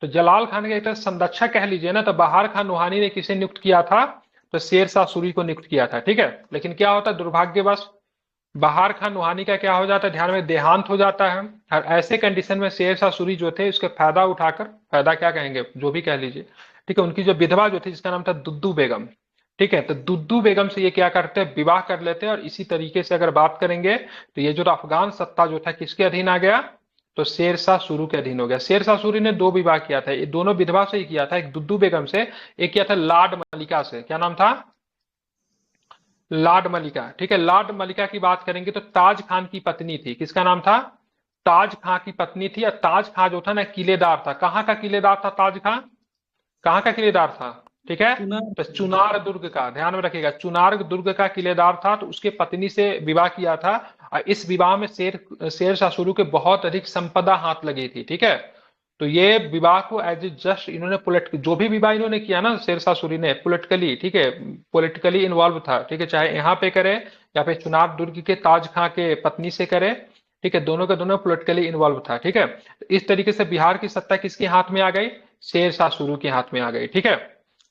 तो जलाल खान के एक तरह संरक्षक कह लीजिए ना। तो बहार खान नुहानी ने किसे नियुक्त किया था? तो शेरशाह सूरी को नियुक्त किया था। ठीक है, लेकिन क्या होता है, दुर्भाग्यवश बहार खान नुहानी का क्या हो जाता है, ध्यान में, देहांत हो जाता है। और ऐसे कंडीशन में शेरशाह सूरी जो थे उसके फायदा उठाकर, फायदा क्या कहेंगे, जो भी कह लीजिए, ठीक है, उनकी जो विधवा जो थी जिसका नाम था दुद्दू बेगम, ठीक है, तो दुद्दू बेगम से ये क्या करते हैं, विवाह कर लेते हैं। और इसी तरीके से अगर बात करेंगे तो ये जो अफगान सत्ता जो था किसके अधीन आ गया, तो शेरशाह सूरी के अधीन हो गया। शेरशाह सूरी ने 2 विवाह किया था, ये दोनों विधवा से ही किया था, एक दुद्दू बेगम से, एक किया था लाड मलिका से। क्या नाम था? लाड मलिका। ठीक है, लाड मलिका की बात करेंगे तो ताज खान की पत्नी थी। किसका नाम था? ताज खां की पत्नी थी। और ताज खां जो था ना किलेदार था। कहाँ का किलेदार था ताज खां? कहाँ का किलेदार था? ठीक है, तो चुनार दुर्ग का, ध्यान में रखिएगा, चुनार दुर्ग का किलेदार था। तो उसके पत्नी से विवाह किया था, और इस विवाह में शेरशाह सूरी के बहुत अधिक संपदा हाथ लगी थी। ठीक है, तो ये विवाह को एज ए जस्ट इन्होंने जो भी विवाह इन्होंने किया ना शेरशाह सूरी ने पॉलिटिकली, ठीक है, पॉलिटिकली इन्वॉल्व था, ठीक है, चाहे यहाँ पे करे या फिर चुनाव दुर्ग के ताज खां के पत्नी से करे, ठीक है, दोनों का दोनों पॉलिटिकली इन्वॉल्व था, ठीक है। तो इस तरीके से बिहार की सत्ता किसके हाथ में आ गई? शेरशाह सूरी के हाथ में आ गई, ठीक है।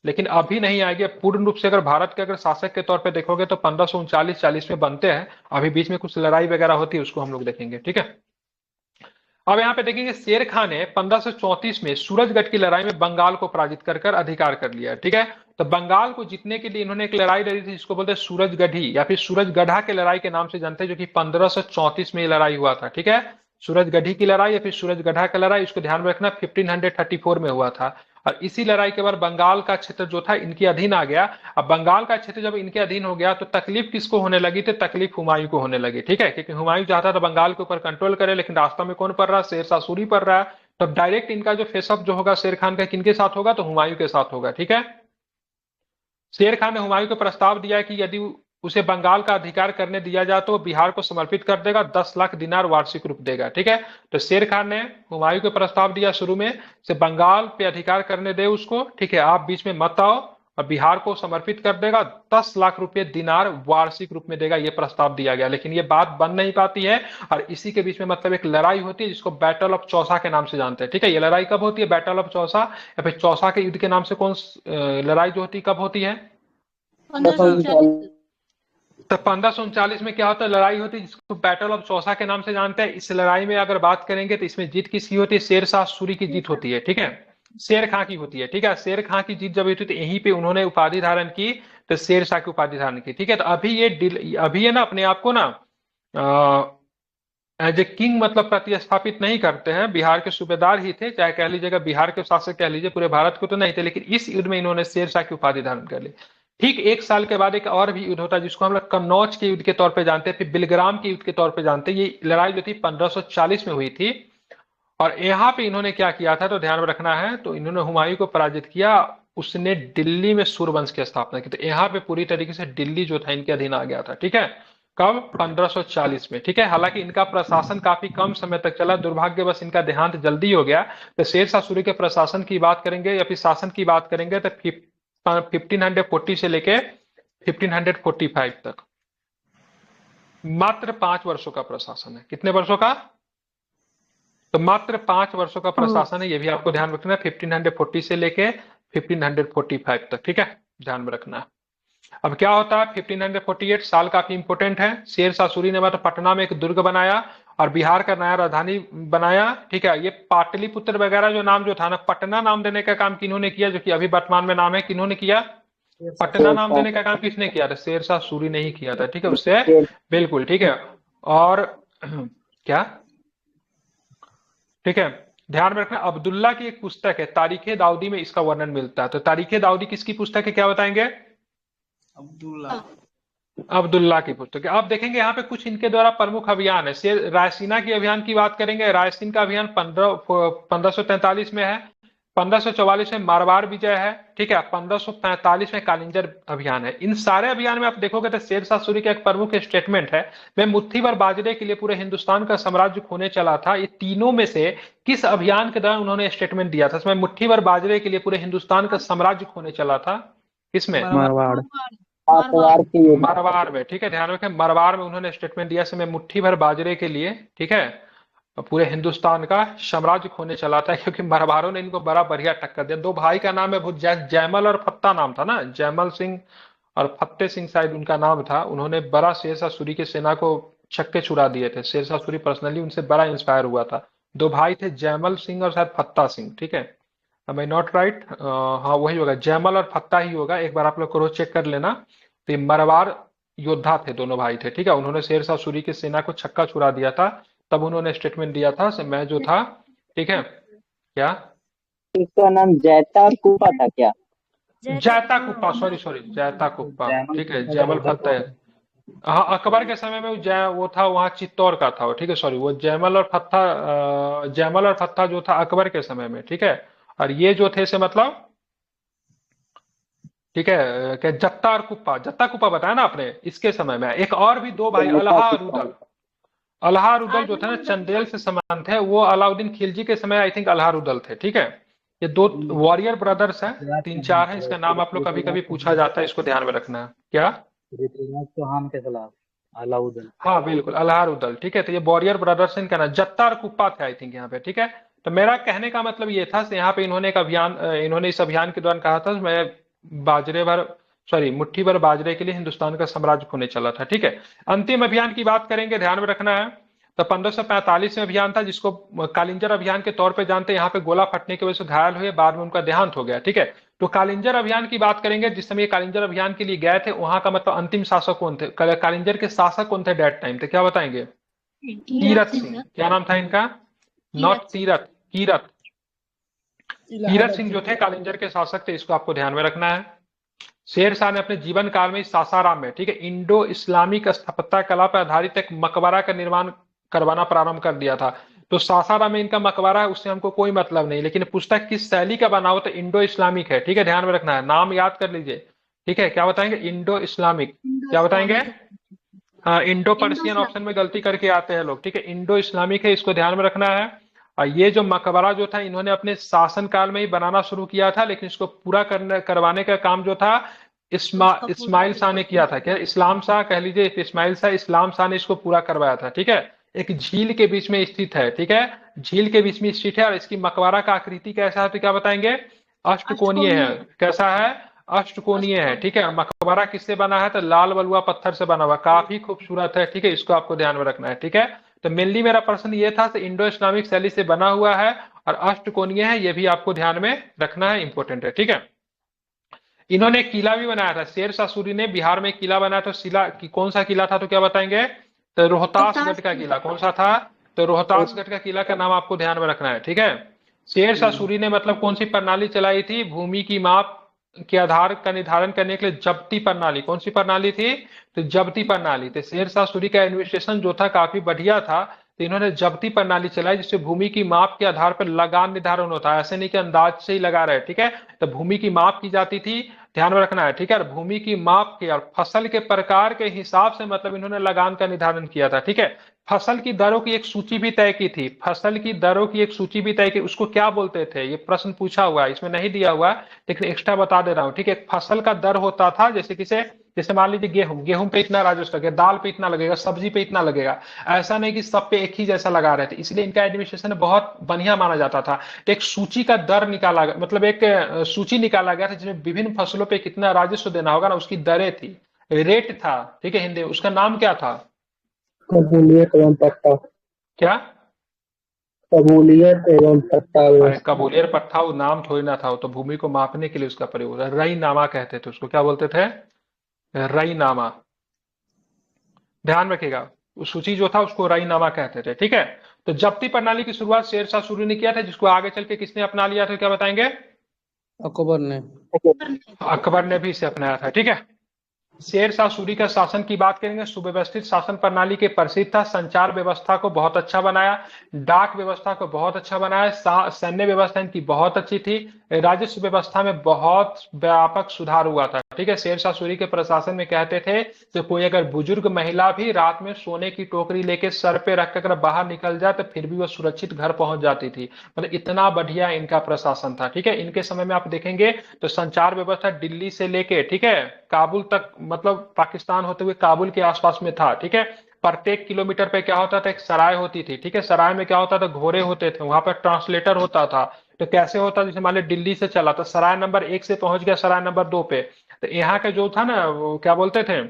लेकिन अभी नहीं आएगी। पूर्ण रूप से अगर भारत के अगर शासक के तौर पे देखोगे तो 1539-40 में बनते हैं, अभी बीच में कुछ लड़ाई वगैरह होती है, उसको हम लोग देखेंगे, ठीक है। अब यहाँ पे देखेंगे शेर खां ने 1534 में सूरजगढ़ की लड़ाई में बंगाल को पराजित कर कर अधिकार कर लिया, ठीक है। तो बंगाल को जीतने के लिए इन्होंने एक लड़ाई लड़ी थी जिसको बोलते हैं सूरजगढ़ी या फिर सूरजगढ़ा के लड़ाई के नाम से जानते हैं, जो कि 1534 में ये लड़ाई हुआ था, ठीक है। सूरजगढ़ी की लड़ाई या फिर सूरजगढ़ा की लड़ाई, इसको ध्यान में रखना, 1534 में हुआ था। और इसी लड़ाई के बाद बंगाल का क्षेत्र जो था इनके अधीन आ गया। अब बंगाल का क्षेत्र जब इनके अधीन हो गया तो तकलीफ किसको होने लगी? तो तकलीफ हुमायूं को होने लगी, ठीक है, क्योंकि हुमायूं चाहता था बंगाल के ऊपर कंट्रोल करे, लेकिन रास्ता में कौन पड़ रहा? शेरशाह सूरी पड़ रहा है। तब डायरेक्ट इनका जो फेसअप जो होगा शेर खान का किनके साथ होगा? तो हुमायूं के साथ होगा, ठीक है। शेर खान ने हुमायूं को प्रस्ताव दिया कि यदि उसे बंगाल का अधिकार करने दिया जाए तो बिहार को समर्पित कर देगा, 10 लाख दिनार वार्षिक रूप देगा, ठीक है। तो शेर खान ने हुमायूं को प्रस्ताव दिया शुरू में से बंगाल पे अधिकार करने दे उसको, ठीक है, आप बीच में मत आओ, और बिहार को समर्पित कर देगा, 10 लाख रुपए दिनार वार्षिक रूप में देगा, ये प्रस्ताव दिया गया। लेकिन ये बात बन नहीं पाती है, और इसी के बीच में मतलब एक लड़ाई होती है जिसको बैटल ऑफ चौसा के नाम से जानते हैं, ठीक है। ये लड़ाई कब होती है? बैटल ऑफ चौसा या फिर चौसा के युद्ध के नाम से कौन लड़ाई जो होती है कब होती है? 1539 में क्या होता है? लड़ाई होती है जिसको बैटल ऑफ चौसा के नाम से जानते हैं। इस लड़ाई में अगर बात करेंगे तो इसमें जीत किसकी होती है? शेरशाह सूरी की जीत होती है, ठीक है, शेर खां की होती है, ठीक है। शेर खां की जीत जब हुई थी तो यहीं पे उन्होंने उपाधि धारण की, तो शेरशाह की उपाधि धारण की, ठीक है। तो अभी ये ना अपने आप को ना एज ए किंग मतलब प्रतिस्थापित नहीं करते हैं, बिहार के सूबेदार ही थे, चाहे कह लीजिएगा बिहार के शासक कह लीजिए, पूरे भारत को तो नहीं थे, लेकिन इस युद्ध में इन्होंने शेरशाह की उपाधि धारण कर ली। ठीक 1 साल के बाद एक और भी युद्ध होता है जिसको हम लोग कन्नौज के युद्ध के तौर पे जानते हैं, फिर बिलग्राम के युद्ध के तौर पे जानते हैं। ये लड़ाई जो थी 1540 में हुई थी, और यहाँ पे इन्होंने क्या किया था तो ध्यान में रखना है, तो इन्होंने हुमायूं को पराजित किया, उसने दिल्ली में सूर्यवंश की स्थापना की। तो यहाँ पे पूरी तरीके से दिल्ली जो था इनके अधीन आ गया था, ठीक है, कब? 1540 में, ठीक है। हालांकि इनका प्रशासन काफी कम समय तक चला, दुर्भाग्यवश इनका देहांत जल्दी हो गया। तो शेरशाह सूरी के प्रशासन की बात करेंगे या फिर शासन की बात करेंगे तो 1540 से लेके 1545 तक मात्र 5 वर्षों का प्रशासन है। कितने वर्षों का? तो मात्र 5 वर्षों का प्रशासन है, ये भी आपको ध्यान रखना है, 1540 से लेके 1545 तक, ठीक है, ध्यान में रखना है। अब क्या होता है? 1548 साल काफी इंपोर्टेंट है। शेरशाह सूरी ने मतलब पटना में एक दुर्ग बनाया और बिहार का नया राजधानी बनाया, ठीक है। ये पाटलिपुत्र वगैरह जो नाम जो था ना, पटना नाम देने का काम किन्होंने किया, जो कि अभी वर्तमान में नाम है, किन्होंने किया? पटना नाम देने का काम किसने किया था? शेरशाह सूरी ने ही किया था, ठीक है, उससे बिल्कुल, ठीक है। और क्या, ठीक है, ध्यान में रखना। अब्दुल्ला की एक पुस्तक है तारीखे दाऊदी में इसका वर्णन मिलता है। तो तारीखे दाऊदी किसकी पुस्तक है, क्या बताएंगे? अब्दुल्ला की पुस्तक है। आप देखेंगे यहाँ पे कुछ इनके द्वारा प्रमुख अभियान है। रायसीना की अभियान की बात करेंगे, रायसीन का अभियान 1543 में है, 1544 में मारवाड़ विजय है, ठीक है, 1545 में कालिंजर अभियान है। इन सारे अभियान में आप देखोगे तो शेरशाह सूरी का एक प्रमुख स्टेटमेंट है, मैं मुट्ठी भर बाजरे के लिए पूरे हिंदुस्तान का साम्राज्य खोने चला था। ये तीनों में से किस अभियान के दौरान उन्होंने स्टेटमेंट दिया था? मैं मुट्ठी भर बाजरे के लिए पूरे हिंदुस्तान का साम्राज्य खोने चला था, किसमें? मारवाड़। मारवाड़ में, ठीक है, ध्यान रखें, मारवाड़ में उन्होंने स्टेटमेंट दिया मैं मुट्ठी भर बाजरे के लिए, ठीक है, पूरे हिंदुस्तान का साम्राज्य खोने चला था, क्योंकि मारवाड़ों ने इनको बड़ा बढ़िया टक्कर दिया। 2 भाई का नाम है, जयमल और फत्ता नाम था ना, जयमल सिंह और फत्ते सिंह शायद उनका नाम था। उन्होंने बड़ा शेरशाह सूरी की सेना को छक्के छुड़ा दिए थे। शेरशाह सूरी पर्सनली उनसे बड़ा इंस्पायर हुआ था। 2 भाई थे, जयमल सिंह और शायद फत्ता सिंह, ठीक है, आई नॉट राइट, हाँ वही होगा, जयमल और फत्ता ही होगा, एक बार आप लोग क्रॉस चेक कर लेना। तो मारवाड़ योद्धा थे, दोनों भाई थे, ठीक है। उन्होंने शेरशाह सूरी की सेना को छक्का छुड़ा दिया था, तब उन्होंने स्टेटमेंट दिया था मैं जो था, ठीक है, क्या इसका नाम जैता कुप्पा था क्या? जैता कुप्पा, सॉरी जैता कुप्पा, ठीक है, जयमल फत्ता है। हाँ, अकबर के समय में वो था, वहाँ चित्तौड़ का था वो, ठीक है, सॉरी, वो जयमल और फत्ता जो था अकबर के समय में, ठीक है। और ये जो थे से मतलब, ठीक है, क्या जत्ता कुप्पा बताया ना आपने, इसके समय में। एक और भी 2 भाई, अल्हा और रुदल, अल्हार उदल जो था ना चंदेल से संबंध है, वो अलाउद्दीन खिलजी के समय आई थिंक अल्हार उदल थे, ठीक है। ये दो वॉरियर ब्रदर्स हैं, पृथ्वीराज 3-4 चौहान हैं, के इसका नाम आप लोग कभी कभी पूछा जाता है, इसको ध्यान में रखना है। क्या? पृथ्वीराज चौहान के खिलाफ अलाउद्दीन। हाँ बिल्कुल, अल्हार उदल, ठीक है। तो ये वॉरियर ब्रदर्स इनका नाम जत्ता और कुप्पा थे आई थिंक यहाँ पे, ठीक है। तो मेरा कहने का मतलब ये था, यहाँ पे इन्होंने एक अभियान, इन्होंने इस अभियान के दौरान कहा था मैं बाजरे भर, सॉरी मुट्ठी भर बाजरे के लिए हिंदुस्तान का साम्राज्य खोने चला था, ठीक है। अंतिम अभियान की बात करेंगे, ध्यान में रखना है। तो 1545 में अभियान था, जिसको कालिंजर अभियान के तौर पे जानते हैं। यहाँ पे गोला फटने की वजह से घायल हुए, बाद में उनका देहांत हो गया, ठीक है। तो कालिंजर अभियान की बात करेंगे, जिस समय ये कालिंजर अभियान के लिए गए थे, वहां का मतलब अंतिम शासक कौन थे, कालिंजर के शासक कौन थे डेट टाइम थे, क्या बताएंगे? कीरत सिंह। क्या नाम था इनका? नॉट तीरथ, कीरत। कीरत सिंह जो थे कालिंजर के शासक थे, इसको आपको ध्यान में रखना है। शेर शाह ने अपने जीवन काल में सासाराम में, ठीक है, इंडो इस्लामिक स्थापत्य कला पर आधारित एक मकबरा का निर्माण करवाना प्रारंभ कर दिया था। तो सासाराम में इनका मकबरा है, उससे हमको कोई मतलब नहीं, लेकिन पुस्तक किस शैली का बना हुआ, तो इंडो इस्लामिक है, ठीक है, ध्यान में रखना है, नाम याद कर लीजिए, ठीक है। क्या बताएंगे? Indo Islamic. क्या बताएंगे? हाँ, इंडो पर्शियन ऑप्शन में गलती करके आते हैं लोग, ठीक है, इंडो इस्लामिक है, इसको ध्यान में रखना है। और ये जो मकबरा जो था, इन्होंने अपने शासन काल में ही बनाना शुरू किया था, लेकिन इसको पूरा करवाने का काम जो था इस्माइल शाह ने किया था। क्या? इस्लाम शाह कह लीजिए, इस्माइल शाह, इस्लाम शाह ने इसको पूरा करवाया था, ठीक है। एक झील के बीच में स्थित है, ठीक है, झील के बीच में स्थित है, और इसकी मकबरा का आकृति कैसा है, तो क्या बताएंगे? अष्टकोणीय है। कैसा है? अष्टकोणीय है, ठीक है। मकबरा किससे बना है, तो लाल बलुआ पत्थर से बना हुआ, काफी खूबसूरत है, ठीक है, इसको आपको ध्यान में रखना है, ठीक है। तो मेनली मेरा प्रश्न ये था, तो इंडो इस्लामिक शैली से बना हुआ है और अष्टकोणीय है, ये भी आपको ध्यान में रखना है, इंपॉर्टेंट है, ठीक है। इन्होंने एक किला भी बनाया था, शेर शाह सूरी ने बिहार में एक किला बनाया था, शिला की कौन सा किला था, तो क्या बताएंगे? तो रोहतासगढ़ का किला। कौन सा था? तो रोहतासगढ़ का किला का नाम आपको ध्यान में रखना है, ठीक है। शेर शाह सूरी ने मतलब कौन सी प्रणाली चलाई थी? भूमि की माप के आधार का निर्धारण करने के लिए जब्ती प्रणाली। कौन सी प्रणाली थी? तो जब्ती प्रणाली। तो शेर शाह सूरी का इन्वेस्टिगेशन जो था काफी बढ़िया था, तो इन्होंने जब्ती प्रणाली चलाई, जिससे भूमि की माप के आधार पर लगान निर्धारण होता है, ऐसे नहीं कि अंदाज से ही लगा रहे, ठीक है। तो भूमि की माप की जाती थी, ध्यान में रखना है, ठीक है। और भूमि की माप के और फसल के प्रकार के हिसाब से मतलब इन्होंने लगान का निर्धारण किया था, ठीक है। फसल की दरों की एक सूची भी तय की थी, फसल की दरों की एक सूची भी तय की, उसको क्या बोलते थे, ये प्रश्न पूछा हुआ है, इसमें नहीं दिया हुआ है, लेकिन एक्स्ट्रा बता दे रहा हूँ, ठीक है। फसल का दर होता था, जैसे किसे, जैसे मान लीजिए गेहूं पे इतना राजस्व लगेगा, दाल पे इतना लगेगा, सब्जी पे इतना लगेगा, ऐसा नहीं कि सब पे एक ही जैसा लगा रहे थे, इसलिए इनका एडमिनिस्ट्रेशन बहुत बढ़िया माना जाता था। तो एक सूची का दर निकाला गया, मतलब एक सूची निकाला गया था, जिसमें विभिन्न फसलों पे कितना राजस्व देना होगा ना, उसकी दरें थी, रेट था, ठीक है, हिंदी उसका नाम क्या था? कबूलियत एवं पट्टा। क्या? कबूलियत एवं पट्टा। अरे कबूलियर पट्टा वो नाम थोड़ी ना था, वो तो भूमि को मापने के लिए उसका प्रयोग होता है, रई नामा कहते थे उसको, क्या बोलते थे? रई नामा। ध्यान रखिएगा, उस सूची जो था उसको रई नामा कहते थे, ठीक है। तो जब्ती प्रणाली की शुरुआत शेर शाह सूरी ने किया था, जिसको आगे चल के किसने अपना लिया था, क्या बताएंगे? अकबर ने। अकबर ने भी इसे अपनाया था, ठीक है। शेर शाह सूरी का शासन की बात करेंगे, सुव्यवस्थित शासन प्रणाली के प्रसिद्ध था, संचार व्यवस्था को बहुत अच्छा बनाया, डाक व्यवस्था को बहुत अच्छा बनाया, सैन्य व्यवस्था इनकी बहुत अच्छी थी, राजस्व व्यवस्था में बहुत व्यापक सुधार हुआ था, ठीक है। शेर शाह सूरी के प्रशासन में कहते थे तो कोई अगर बुजुर्ग महिला भी रात में सोने की टोकरी लेके सर पे रख कर बाहर निकल जाए तो फिर भी वो सुरक्षित घर पहुंच जाती थी, मतलब इतना बढ़िया इनका प्रशासन था, ठीक है। इनके समय में आप देखेंगे तो संचार व्यवस्था दिल्ली से लेके, ठीक है, काबुल तक, मतलब पाकिस्तान होते हुए काबुल के आसपास में था, ठीक है। प्रत्येक किलोमीटर पे क्या होता था, एक सराय होती थी, ठीक है। सराय में क्या होता था, घोड़े होते थे, वहां पर ट्रांसलेटर होता था। तो कैसे होता, जैसे मान लो दिल्ली से चला तो सराय नंबर 1 से पहुंच गया सराय नंबर 2 पे, तो यहाँ का जो था ना, वो क्या बोलते थे,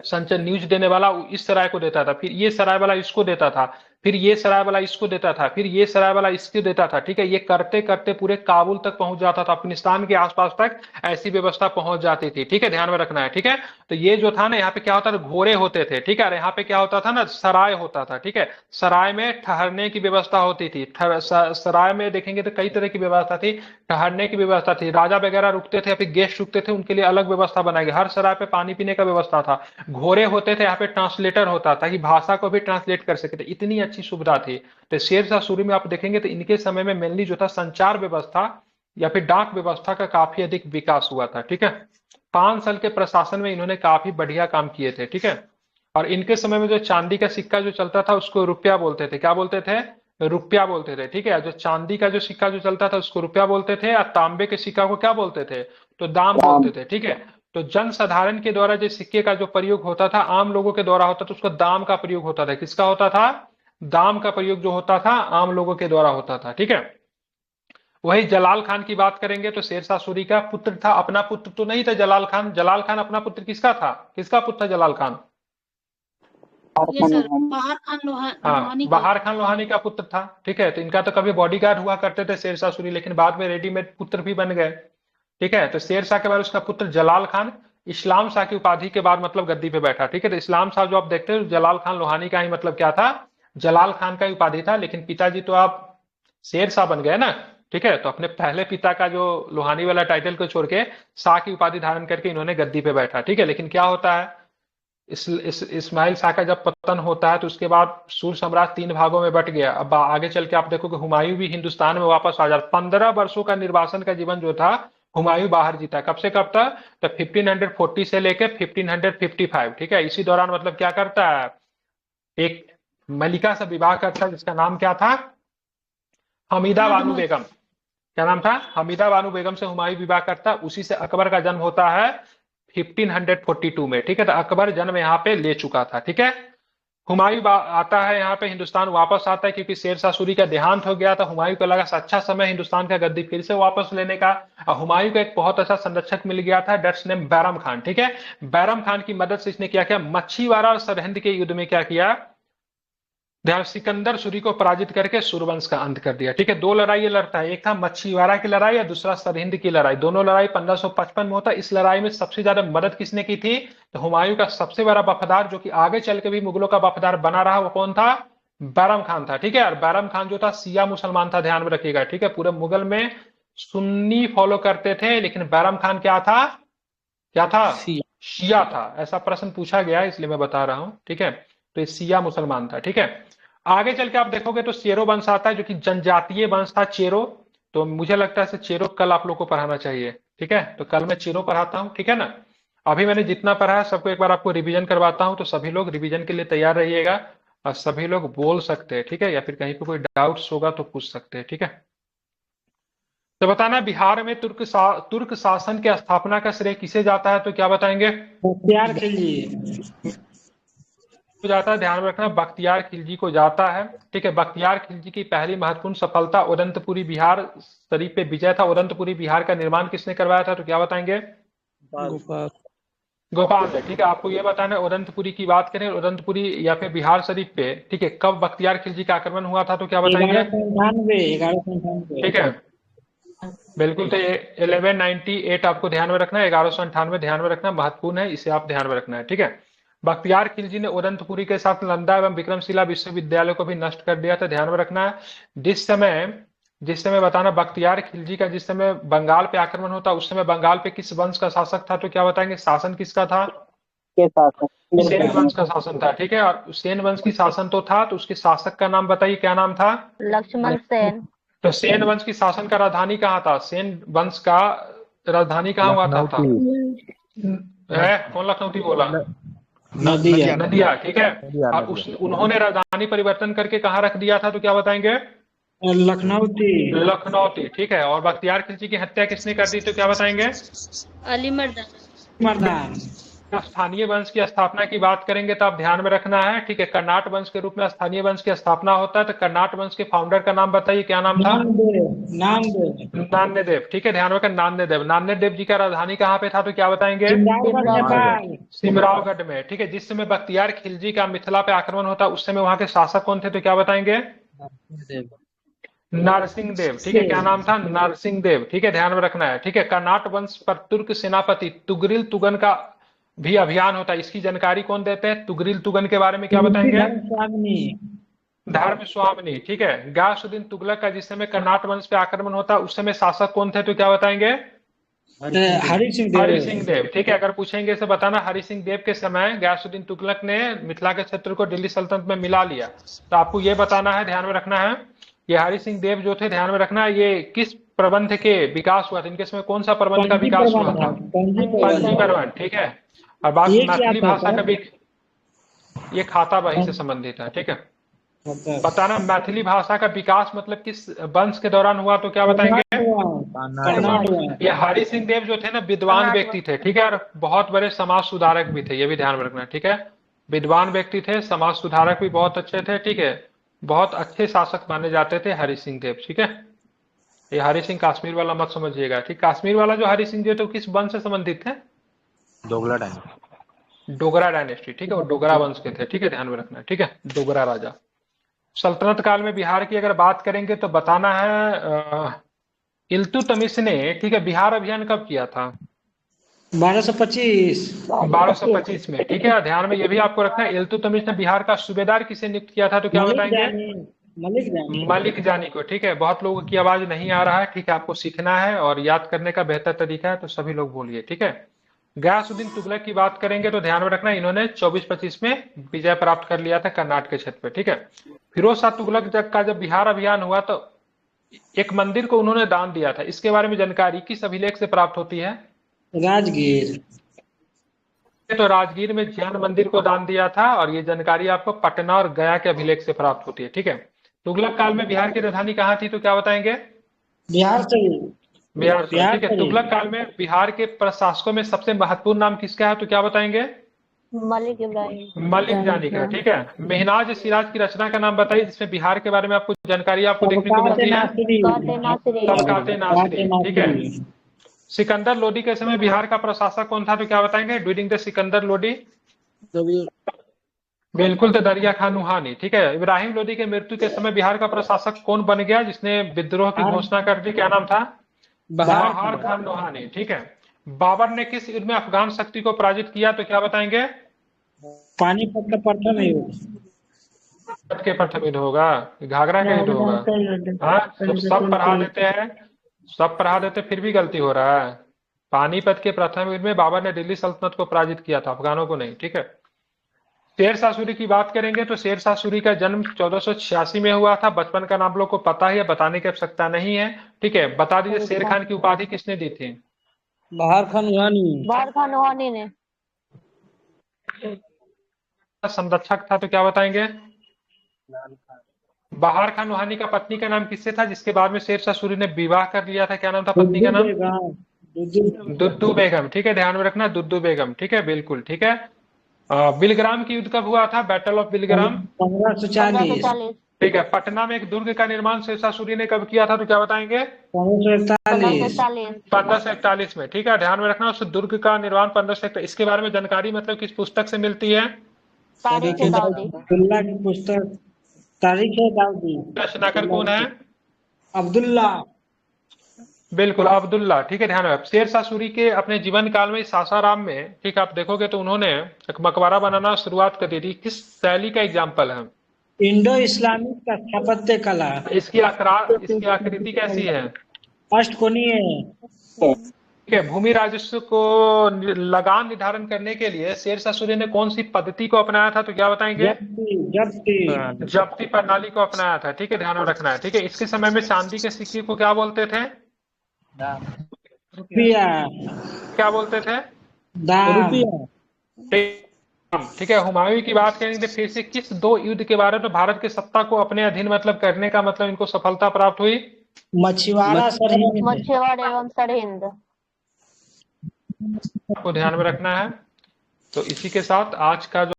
संचय न्यूज देने वाला इस सराय को देता था, फिर ये सराय वाला इसको देता था, फिर ये सराय वाला इसको देता था, फिर ये सराय वाला इसको देता था, ठीक है। ये करते करते पूरे काबुल तक पहुंच जाता था, अफगानिस्तान के आसपास तक ऐसी व्यवस्था पहुंच जाती थी, ठीक है, ध्यान में रखना है, ठीक है। तो ये जो था ना, यहाँ पे क्या होता था, घोड़े होते थे, ठीक है। यहाँ पे क्या होता था ना, सराय होता था, ठीक है। सराय में ठहरने की व्यवस्था होती थी, सराय में देखेंगे तो कई तरह की व्यवस्था थी, ठहरने की व्यवस्था थी, राजा वगैरह रुकते थे या फिर गेस्ट रुकते थे, उनके लिए अलग व्यवस्था बनाई गई, हर सराय पे पानी पीने का व्यवस्था था, घोड़े होते थे, यहाँ पे ट्रांसलेटर होता था कि भाषा को भी ट्रांसलेट कर सके थे, इतनी अच्छी सुविधा थी। तो शेर शाह सूरी में आप देखेंगे तो इनके समय में मेनली जो था संचार व्यवस्था या फिर डाक व्यवस्था का काफी अधिक विकास हुआ था, ठीक है। 5 साल के प्रशासन में इन्होंने काफी बढ़िया काम किए थे, ठीक है। और इनके समय में जो चांदी का सिक्का जो चलता था उसको रुपया बोलते थे। क्या बोलते थे? रुपया बोलते थे। ठीक है, जो चांदी का जो सिक्का जो चलता था उसको रुपया बोलते थे, और तांबे के सिक्का को क्या बोलते थे? तो दाम बोलते थे। ठीक है, तो जन साधारण के द्वारा जो सिक्के का जो प्रयोग होता था, आम लोगों के द्वारा होता था, उसको दाम का प्रयोग होता था। किसका होता था? दाम का प्रयोग जो होता था आम लोगों के द्वारा होता था। ठीक है, वही जलाल खान की बात करेंगे तो शेरशाह सूरी का पुत्र था, अपना पुत्र तो नहीं था जलाल खान। जलाल खान अपना पुत्र किसका था? किसका पुत्र था जलाल खान? ये सर बाहर खान हाँ, लोहानी का। बहार खान लोहानी का पुत्र था। ठीक है, तो इनका तो कभी बॉडीगार्ड हुआ करते थे शेरशाह सूरी, लेकिन बाद में रेडीमेड पुत्र भी बन गए। ठीक है, तो शेरशाह के बाद उसका पुत्र जलाल खान इस्लाम शाह की उपाधि के बाद मतलब गद्दी पे बैठा। ठीक है, तो इस्लाम शाह जो आप देखते हो जलाल खान लोहानी का ही मतलब क्या था? जलाल खान का ही उपाधि था, लेकिन पिताजी तो आप शेर शाह बन गए ना। ठीक है, तो अपने पहले पिता का जो लोहानी वाला टाइटल को छोड़ के शाह की उपाधि धारण करके इन्होंने गद्दी पे बैठा। ठीक है, लेकिन क्या होता है, इस्माइल शाह का जब पतन होता है तो उसके बाद सूर साम्राज्य 3 भागों में बट गया। अब आगे चल के आप देखोगे हुमायूं भी हिंदुस्तान में वापस आ जाता। 15 वर्षों का निर्वासन का जीवन जो था हुमायूं बाहर जीता। कब से कब तक? तो 1540 से लेकर 1555। ठीक है, इसी दौरान मतलब क्या करता है, एक मलिका से विवाह करता है जिसका नाम क्या था? हमीदा बानू बेगम। क्या नाम था? हमीदा बानू बेगम से हुमायूं विवाह करता है। उसी से अकबर का जन्म होता है 1542 में। ठीक है, तो अकबर जन्म यहाँ पे ले चुका था। ठीक है, हुमायूं आता है यहाँ पे हिंदुस्तान, वापस आता है क्योंकि शेरशाह सूरी का देहांत हो गया था। हुमायूं को लगा अच्छा समय हिंदुस्तान का गद्दी फिर से वापस लेने का। और हुमायूं को एक बहुत अच्छा संरक्षक मिल गया था, डच नेम बैरम खान। ठीक है, बैरम खान की मदद से इसने क्या किया, मच्छीवाड़ा और सरहिंद के युद्ध में क्या किया, सिकंदर सूरी को पराजित करके सूर्यवंश का अंत कर दिया। ठीक है, 2 लड़ाई ये लड़ता है, एक था मच्छीवाड़ा की लड़ाई और दूसरा सरहिंद की लड़ाई। दोनों लड़ाई 1555 में होता है। इस लड़ाई में सबसे ज्यादा मदद किसने की थी? तो हुमायूं का सबसे बड़ा वफादार, जो कि आगे चल के भी मुगलों का वफादार बना रहा, वो कौन था? बैरम खान था। ठीक है, और बैरम खान जो था शिया मुसलमान था, ध्यान में रखिएगा। ठीक है, पूरे मुगल में सुन्नी फॉलो करते थे, लेकिन बैरम खान क्या था? क्या था? शिया था। ऐसा प्रश्न पूछा गया है इसलिए मैं बता रहा हूं। ठीक है, तो ये शिया मुसलमान था। ठीक है, आगे चल के आप देखोगे तो चेरो वंश आता है जो कि जनजातीय वंश था, चेरो। तो मुझे लगता है चेरो कल आप लोग को पढ़ाना चाहिए। ठीक है, तो कल मैं चेरो पढ़ाता हूँ। ठीक है ना, अभी मैंने जितना पढ़ा है सबको एक बार आपको रिवीजन करवाता हूँ, तो सभी लोग रिवीजन के लिए तैयार रहिएगा और सभी लोग बोल सकते हैं। ठीक है, या फिर कहीं पे कोई डाउट्स होगा तो पूछ सकते हैं। ठीक है, तो बताना बिहार में तुर्क शासन की स्थापना का श्रेय किसे जाता है? तो क्या बताएंगे? बख्तियार खिलजी को जाता है, ध्यान में रखना, बख्तियार खिलजी को जाता है। ठीक है, बख्तियार खिलजी की पहली महत्वपूर्ण सफलता उदंतपुरी बिहार शरीफ पे विजय था। उदंतपुरी बिहार का निर्माण किसने करवाया था? तो क्या बताएंगे? गोपाल गोपाल ने। ठीक है, आपको ये बताना है उदंतपुरी की बात करें, उदंतपुरी या फिर बिहार शरीफ पे, ठीक है, कब बख्तियार खिलजी का आक्रमण हुआ था? तो क्या बताएंगे? 1198 ठीक है, बिल्कुल, तो 1198 आपको ध्यान में रखना है, 1198 ध्यान में रखना, महत्वपूर्ण है, इसे आप ध्यान में रखना है। ठीक है, बख्तियार खिलजी ने उदंतपुरी के साथ नालंदा एवं विक्रमशिला विश्वविद्यालय को भी नष्ट कर दिया था, ध्यान में रखना है। जिस समय बताना बख्तियार खिलजी का जिस समय बंगाल पे आक्रमण होता उस समय बंगाल पे किस वंश का शासक था? तो क्या बताएंगे? शासन किसका था? सेन वंश का शासन था। ठीक है, और सेन वंश की शासन तो था, तो उसके शासक का नाम बताइए, क्या नाम था? लक्ष्मण सेन। तो सेन वंश की शासन का राजधानी कहाँ था? सेन वंश का राजधानी कहाँ हुआ था? कौन लखनऊती बोला? नदिया। ठीक है, और उन्होंने राजधानी परिवर्तन करके कहाँ रख दिया था? तो क्या बताएंगे? लखनऊती। ठीक है, और बख्तियार खिलजी की हत्या किसने कर दी? तो क्या बताएंगे? अली मर्दान। स्थानीय वंश की स्थापना की बात करेंगे तो आप ध्यान में रखना है। ठीक है, कर्नाट वंश के रूप में स्थानीय वंश की स्थापना होता है। तो कर्नाट वंश के फाउंडर का नाम बताइए, क्या नाम था? नान्यदेव। ठीक है, ध्यान रखना, नान्यदेव जी का राजधानी कहाँ पे था? तो क्या बताएंगे? सिमरावगढ़ में। ठीक है, जिस समय बख्तियार खिलजी का मिथिला पे आक्रमण होता उस समय वहां के शासक कौन थे? तो क्या बताएंगे? नरसिंह देव। ठीक है, क्या नाम था? नरसिंह देव। ठीक है, ध्यान में रखना है। ठीक है, कर्नाट वंश पर तुर्क सेनापति तुगरिल तुगन का भी अभियान होता है, इसकी जानकारी कौन देते हैं? तुगरिल तुगन के बारे में क्या बताएंगे? धर्म स्वामिनी। ठीक है, गयासुद्दीन तुगलक का जिस समय कर्नाट वंश पे आक्रमण होता उस समय शासक कौन थे? तो क्या बताएंगे? हरि सिंह देव। ठीक है, अगर पूछेंगे इसे बताना, हरि सिंह देव के समय गयासुद्दीन तुगलक ने मिथिला के क्षेत्र को दिल्ली सल्तनत में मिला लिया। तो आपको ये बताना है, ध्यान में रखना है, ये हरि सिंह देव जो थे, ध्यान में रखना है, ये किस प्रबंध के विकास हुआ था? इनके समय कौन सा प्रबंध का विकास हुआ था? पंजी प्रबंध। ठीक है, और बात मैथिली भाषा का भी ये खाता बही से संबंधित है, ठीक है। मतलब बताना मैथिली भाषा का विकास मतलब किस वंश के दौरान हुआ, तो क्या बताएंगे? कर्नाटक। ये हरि सिंह देव जो थे ना, विद्वान व्यक्ति थे, ठीक है, और बहुत बड़े समाज सुधारक भी थे, ये भी ध्यान में रखना, ठीक है। विद्वान व्यक्ति थे, समाज सुधारक भी बहुत अच्छे थे, ठीक है। बहुत अच्छे शासक माने जाते थे हरि सिंह देव, ठीक है। ये हरि सिंह काश्मीर वाला मत समझिएगा, ठीक। काश्मीर वाला जो हरि सिंह देव तो किस वंश से संबंधित थे? दोगला डायनेस्टी। डोगरा डायनेस्टी, ठीक है, वो डोगरा वंश के थे, ठीक है, ध्यान में रखना, ठीक है, डोगरा राजा। सल्तनत काल में बिहार की अगर बात करेंगे तो बताना है इल्तुतमिश ने, ठीक है, बिहार अभियान कब किया था? 1225। 1225 में, ठीक है। ध्यान में ये भी आपको रखना है, इल्तुतमिश ने बिहार का सूबेदार किसे नियुक्त किया था, तो क्या बताएंगे? मलिक जानी को, ठीक है। बहुत लोगों की आवाज नहीं आ रहा है, ठीक है, आपको सीखना है और याद करने का बेहतर तरीका है, तो सभी लोग बोलिए, ठीक है। गयासुद्दीन तुगलक की बात करेंगे तो ध्यान में रखना, इन्होंने 24-25 में विजय प्राप्त कर लिया था कर्नाटक के क्षेत्र पे, ठीक है। फिरोज शाह तुगलक का जब बिहार अभियान हुआ तो एक मंदिर को उन्होंने दान दिया था, इसके बारे में जानकारी किस अभिलेख से प्राप्त होती है? राजगीर। तो राजगीर में जैन मंदिर को दान दिया था, और ये जानकारी आपको पटना और गया के अभिलेख से प्राप्त होती है, ठीक है। तुगलक काल में बिहार की राजधानी कहाँ थी, तो क्या बताएंगे? बिहार से। बिहार से, ठीक है। तुगलक काल में बिहार के प्रशासकों में सबसे महत्वपूर्ण नाम किसका है, तो क्या बताएंगे? मलिक इब्राहिम। मलिक जानी का, ठीक है। मेहनाज सिराज की रचना का नाम बताइए जिसमें बिहार के बारे में आपको जानकारी आपको देखने को मिलती है। तबकाते नासिरी, ठीक है। सिकंदर लोदी के समय बिहार का प्रशासक कौन था, तो क्या बताएंगे? ड्यूरिंग द सिकंदर लोदी, बिल्कुल, तो दरिया खान नुहानी, ठीक है। इब्राहिम लोदी के मृत्यु के समय बिहार का प्रशासक कौन बन गया जिसने विद्रोह की घोषणा कर दी, क्या नाम था? बहार खान नुहानी, ठीक है। बाबर ने किस युद्ध में अफगान शक्ति को पराजित किया, तो क्या बताएंगे? पानीपत का प्रथम युद्ध। के प्रथम युद्ध होगा, घाघरा का युद्ध होगा? हाँ, तो सब पढ़ा देते हैं, सब पढ़ा देते, फिर भी गलती हो रहा है। पानीपत के प्रथम युद्ध में बाबर ने दिल्ली सल्तनत को पराजित किया था, अफगानों को नहीं, ठीक है। शेर शाह सूरी की बात करेंगे तो शेर शाह सूरी का जन्म 1486 में हुआ था। बचपन का नाम लोग को पता है, बताने की आवश्यकता नहीं है, ठीक है। बता दीजिए शेर खान की उपाधि किसने दी थी? बाहर खान नुहानी। बाहर खान नुहानी ने। संरक्षक था, तो क्या बताएंगे? बहार खान नुहानी का पत्नी का नाम किससे था जिसके बाद में शेर शाह सूरी ने विवाह कर लिया था, क्या नाम था पत्नी का नाम? दुद्दू बेगम, ठीक है, ध्यान में रखना, दुद्दू बेगम, ठीक है, बिल्कुल, ठीक है। बिलग्राम की युद्ध कब हुआ था, बैटल ऑफ बिलग्राम? 1540। ठीक है। पटना में एक दुर्ग का निर्माण शेर शाह सूरी ने कब किया था, तो क्या बताएंगे? 1541 में, ठीक है, ध्यान में रखना। उस दुर्ग का निर्माण 1541, इसके बारे में जानकारी मतलब किस पुस्तक से मिलती है? अब्दुल्ला की पुस्तक तारीख-ए-दाऊदी। रचनाकार कौन है? अब्दुल्ला। बिल्कुल, अब्दुल्ला, ठीक है, ध्यान में। शेर शाह सूरी के अपने जीवन काल में सासाराम में, ठीक, आप देखोगे तो उन्होंने एक मकबरा बनाना शुरुआत कर दी थी, किस शैली का एग्जाम्पल है? इंडो इस्लामिक का स्थापत्य कला। इसकी आकृति कैसी है? अष्टकोणीय है। ठीक है। भूमि राजस्व को लगान निर्धारण करने के लिए शेर शाह सूरी ने कौन सी पद्धति को अपनाया था, तो क्या बताएंगे? जब्ती प्रणाली को अपनाया था, ठीक है, ध्यान में रखना है, ठीक है। इसके समय में चांदी के सिक्के को क्या बोलते थे? रुपया। क्या बोलते थे? रुपया। ठीक है। हुमायूं की बात करेंगे फिर से, किस दो युद्ध के बारे में भारत की सत्ता को अपने अधीन मतलब करने का मतलब इनको सफलता प्राप्त हुई? मछुआरा सरहिंद। मछुआरा एवं सरहिंद को ध्यान में रखना है। तो इसी के साथ आज का जो